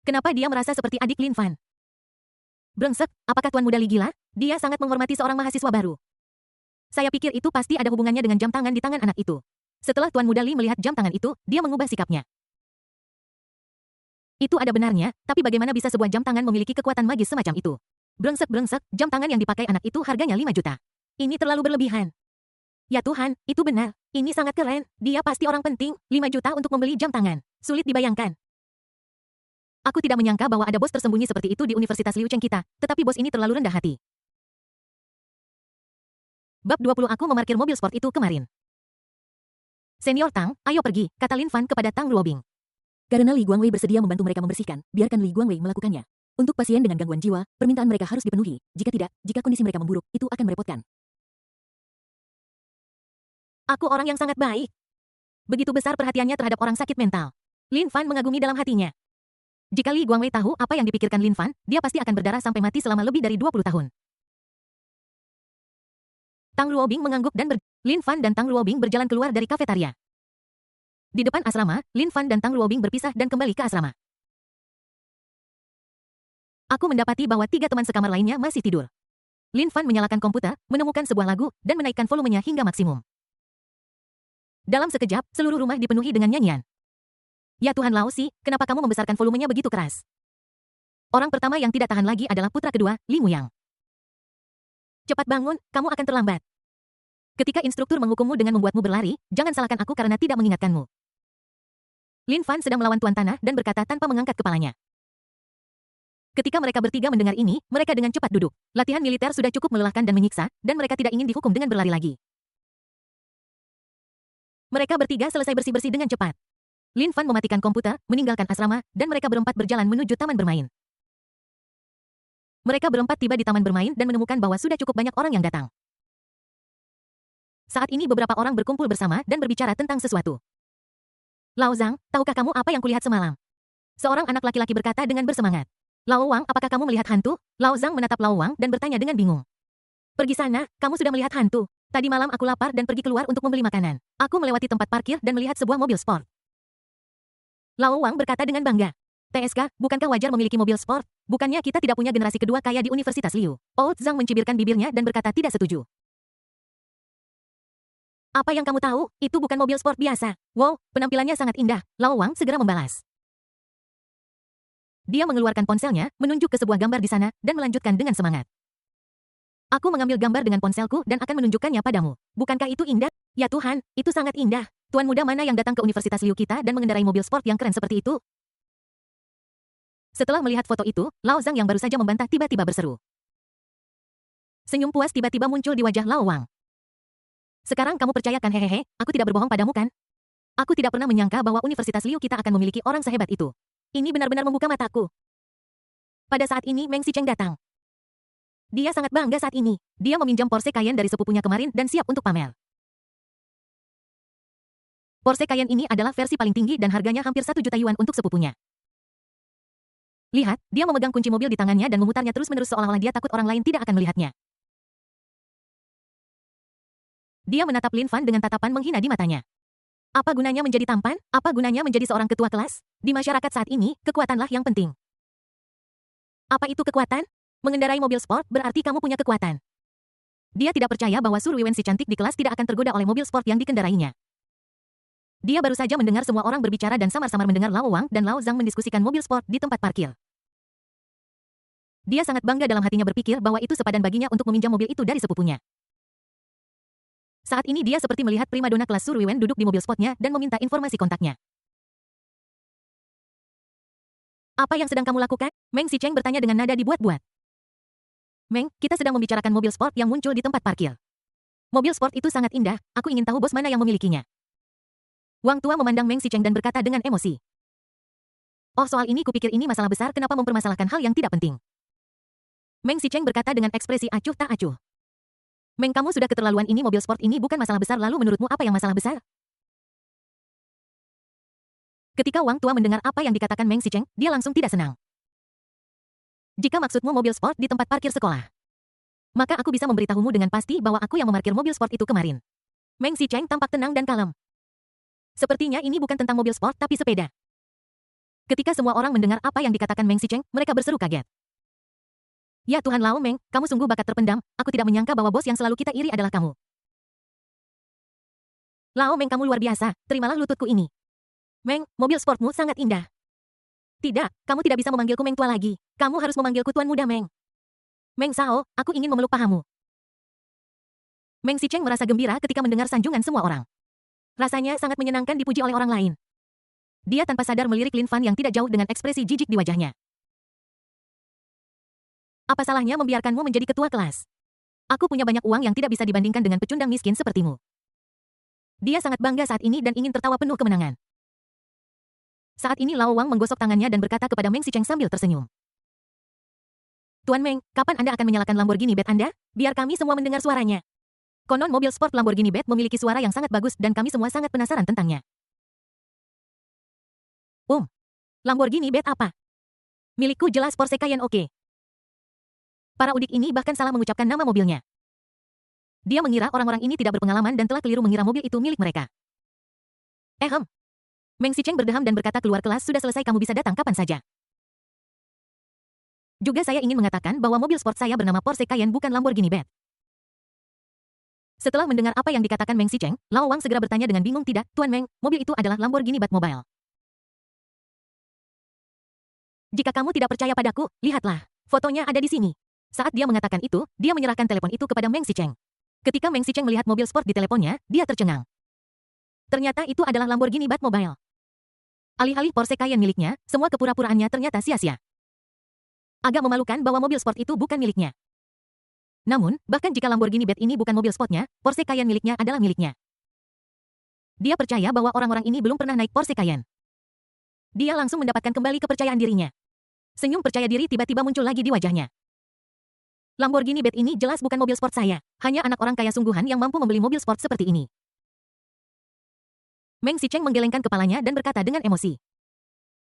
Kenapa dia merasa seperti adik Lin Fan? Brengsek, apakah Tuan Muda Li gila? Dia sangat menghormati seorang mahasiswa baru. Saya pikir itu pasti ada hubungannya dengan jam tangan di tangan anak itu. Setelah Tuan Muda Li melihat jam tangan itu, dia mengubah sikapnya. Itu ada benarnya, tapi bagaimana bisa sebuah jam tangan memiliki kekuatan magis semacam itu? Brengsek, jam tangan yang dipakai anak itu harganya 5 juta. Ini terlalu berlebihan. Ya Tuhan, itu benar. Ini sangat keren. Dia pasti orang penting. 5 juta untuk membeli jam tangan. Sulit dibayangkan. Aku tidak menyangka bahwa ada bos tersembunyi seperti itu di Universitas Liu Cheng kita, tetapi bos ini terlalu rendah hati. Bab 20 Aku memarkir mobil sport itu kemarin. "Senior Tang, ayo pergi," kata Lin Fan kepada Tang Luobing. Karena Li Guangwei bersedia membantu mereka membersihkan, biarkan Li Guangwei melakukannya. Untuk pasien dengan gangguan jiwa, permintaan mereka harus dipenuhi. Jika tidak, jika kondisi mereka memburuk, itu akan merepotkan. Aku orang yang sangat baik. Begitu besar perhatiannya terhadap orang sakit mental. Lin Fan mengagumi dalam hatinya. Jika Li Guangwei tahu apa yang dipikirkan Lin Fan, dia pasti akan berdarah sampai mati selama lebih dari 20 tahun. Tang Luobing mengangguk dan Lin Fan dan Tang Luobing berjalan keluar dari kafetaria. Di depan asrama, Lin Fan dan Tang Luobing berpisah dan kembali ke asrama. Aku mendapati bahwa 3 teman sekamar lainnya masih tidur. Lin Fan menyalakan komputer, menemukan sebuah lagu, dan menaikkan volumenya hingga maksimum. Dalam sekejap, seluruh rumah dipenuhi dengan nyanyian. Ya Tuhan Laosi, kenapa kamu membesarkan volumenya begitu keras? Orang pertama yang tidak tahan lagi adalah putra kedua, Li Muyang. "Cepat bangun, kamu akan terlambat. Ketika instruktur menghukummu dengan membuatmu berlari, jangan salahkan aku karena tidak mengingatkanmu." Lin Fan sedang melawan Tuan Tanah dan berkata tanpa mengangkat kepalanya. Ketika mereka bertiga mendengar ini, mereka dengan cepat duduk. Latihan militer sudah cukup melelahkan dan menyiksa, dan mereka tidak ingin dihukum dengan berlari lagi. Mereka bertiga selesai bersih-bersih dengan cepat. Lin Fan mematikan komputer, meninggalkan asrama, dan mereka berempat berjalan menuju taman bermain. Mereka berempat tiba di taman bermain dan menemukan bahwa sudah cukup banyak orang yang datang. Saat ini beberapa orang berkumpul bersama dan berbicara tentang sesuatu. Lao Zhang, tahukah kamu apa yang kulihat semalam? Seorang anak laki-laki berkata dengan bersemangat. Lao Wang, apakah kamu melihat hantu? Lao Zhang menatap Lao Wang dan bertanya dengan bingung. Pergi sana, kamu sudah melihat hantu. Tadi malam aku lapar dan pergi keluar untuk membeli makanan. Aku melewati tempat parkir dan melihat sebuah mobil sport. Lao Wang berkata dengan bangga. TSK, bukankah wajar memiliki mobil sport? Bukannya kita tidak punya generasi kedua kaya di Universitas Liu? Old Zhang mencibirkan bibirnya dan berkata tidak setuju. Apa yang kamu tahu? Itu bukan mobil sport biasa. Wow, penampilannya sangat indah. Lao Wang segera membalas. Dia mengeluarkan ponselnya, menunjuk ke sebuah gambar di sana, dan melanjutkan dengan semangat. Aku mengambil gambar dengan ponselku dan akan menunjukkannya padamu. Bukankah itu indah? Ya Tuhan, itu sangat indah. Tuan muda mana yang datang ke Universitas Liu kita dan mengendarai mobil sport yang keren seperti itu? Setelah melihat foto itu, Lao Zhang yang baru saja membantah tiba-tiba berseru. Senyum puas tiba-tiba muncul di wajah Lao Wang. Sekarang kamu percayakan hehehe, aku tidak berbohong padamu kan? Aku tidak pernah menyangka bahwa Universitas Liu kita akan memiliki orang sehebat itu. Ini benar-benar membuka mataku. Pada saat ini Meng Sicheng datang. Dia sangat bangga saat ini. Dia meminjam Porsche Cayenne dari sepupunya kemarin dan siap untuk pamer. Porsche Cayenne ini adalah versi paling tinggi dan harganya hampir 1 juta yuan untuk sepupunya. Lihat, dia memegang kunci mobil di tangannya dan memutarnya terus-menerus seolah-olah dia takut orang lain tidak akan melihatnya. Dia menatap Lin Fan dengan tatapan menghina di matanya. Apa gunanya menjadi tampan? Apa gunanya menjadi seorang ketua kelas? Di masyarakat saat ini, kekuatanlah yang penting. Apa itu kekuatan? Mengendarai mobil sport berarti kamu punya kekuatan. Dia tidak percaya bahwa Su Ruiwen si cantik di kelas tidak akan tergoda oleh mobil sport yang dikendarainya. Dia baru saja mendengar semua orang berbicara dan samar-samar mendengar Lao Wang dan Lao Zhang mendiskusikan mobil sport di tempat parkir. Dia sangat bangga dalam hatinya berpikir bahwa itu sepadan baginya untuk meminjam mobil itu dari sepupunya. Saat ini dia seperti melihat primadona kelas Su Ruiwen duduk di mobil sportnya dan meminta informasi kontaknya. Apa yang sedang kamu lakukan? Meng Sicheng bertanya dengan nada dibuat-buat. Meng, kita sedang membicarakan mobil sport yang muncul di tempat parkir. Mobil sport itu sangat indah, aku ingin tahu bos mana yang memilikinya. Wang tua memandang Meng Sicheng dan berkata dengan emosi. Oh soal ini kupikir ini masalah besar, kenapa mempermasalahkan hal yang tidak penting? Meng Sicheng berkata dengan ekspresi acuh tak acuh. Meng, kamu sudah keterlaluan, ini mobil sport ini bukan masalah besar, lalu menurutmu apa yang masalah besar? Ketika Wang tua mendengar apa yang dikatakan Meng Sicheng, dia langsung tidak senang. Jika maksudmu mobil sport di tempat parkir sekolah, maka aku bisa memberitahumu dengan pasti bahwa aku yang memarkir mobil sport itu kemarin. Meng Sicheng tampak tenang dan kalem. Sepertinya ini bukan tentang mobil sport tapi sepeda. Ketika semua orang mendengar apa yang dikatakan Meng Sicheng, mereka berseru kaget. Ya Tuhan Lao Meng, kamu sungguh bakat terpendam, aku tidak menyangka bahwa bos yang selalu kita iri adalah kamu. Lao Meng, kamu luar biasa, terimalah lututku ini. Meng, mobil sportmu sangat indah. Tidak, kamu tidak bisa memanggilku Meng tua lagi. Kamu harus memanggilku Tuan Muda Meng. Meng Sao, aku ingin memeluk pahamu. Meng Sicheng merasa gembira ketika mendengar sanjungan semua orang. Rasanya sangat menyenangkan dipuji oleh orang lain. Dia tanpa sadar melirik Lin Fan yang tidak jauh dengan ekspresi jijik di wajahnya. Apa salahnya membiarkanmu menjadi ketua kelas? Aku punya banyak uang yang tidak bisa dibandingkan dengan pecundang miskin sepertimu. Dia sangat bangga saat ini dan ingin tertawa penuh kemenangan. Saat ini Lao Wang menggosok tangannya dan berkata kepada Meng Sicheng sambil tersenyum. Tuan Meng, kapan Anda akan menyalakan Lamborghini Bet Anda? Biar kami semua mendengar suaranya. Konon mobil sport Lamborghini Bet memiliki suara yang sangat bagus dan kami semua sangat penasaran tentangnya. Lamborghini Bet apa? Milikku jelas Porsche Cayenne, oke. Para udik ini bahkan salah mengucapkan nama mobilnya. Dia mengira orang-orang ini tidak berpengalaman dan telah keliru mengira mobil itu milik mereka. Meng Sicheng berdeham dan berkata keluar kelas sudah selesai, kamu bisa datang kapan saja. Juga saya ingin mengatakan bahwa mobil sport saya bernama Porsche Cayenne bukan Lamborghini Bet. Setelah mendengar apa yang dikatakan Meng Sicheng, Lao Wang segera bertanya dengan bingung, tidak, Tuan Meng, mobil itu adalah Lamborghini Batmobile. Jika kamu tidak percaya padaku, lihatlah, fotonya ada di sini. Saat dia mengatakan itu, dia menyerahkan telepon itu kepada Meng Sicheng. Ketika Meng Sicheng melihat mobil sport di teleponnya, dia tercengang. Ternyata itu adalah Lamborghini Batmobile. Alih-alih Porsche Cayenne miliknya, semua kepura-puraannya ternyata sia-sia. Agak memalukan bahwa mobil sport itu bukan miliknya. Namun, bahkan jika Lamborghini Bet ini bukan mobil sportnya, Porsche Cayenne miliknya adalah miliknya. Dia percaya bahwa orang-orang ini belum pernah naik Porsche Cayenne. Dia langsung mendapatkan kembali kepercayaan dirinya. Senyum percaya diri tiba-tiba muncul lagi di wajahnya. Lamborghini Bet ini jelas bukan mobil sport saya. Hanya anak orang kaya sungguhan yang mampu membeli mobil sport seperti ini. Meng Sicheng menggelengkan kepalanya dan berkata dengan emosi.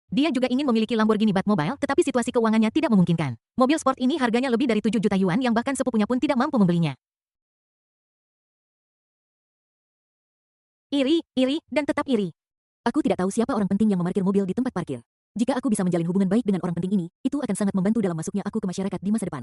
Dia juga ingin memiliki Lamborghini Batmobile, tetapi situasi keuangannya tidak memungkinkan. Mobil sport ini harganya lebih dari 7 juta yuan yang bahkan sepupunya pun tidak mampu membelinya. Iri, dan tetap iri. Aku tidak tahu siapa orang penting yang memarkir mobil di tempat parkir. Jika aku bisa menjalin hubungan baik dengan orang penting ini, itu akan sangat membantu dalam masuknya aku ke masyarakat di masa depan.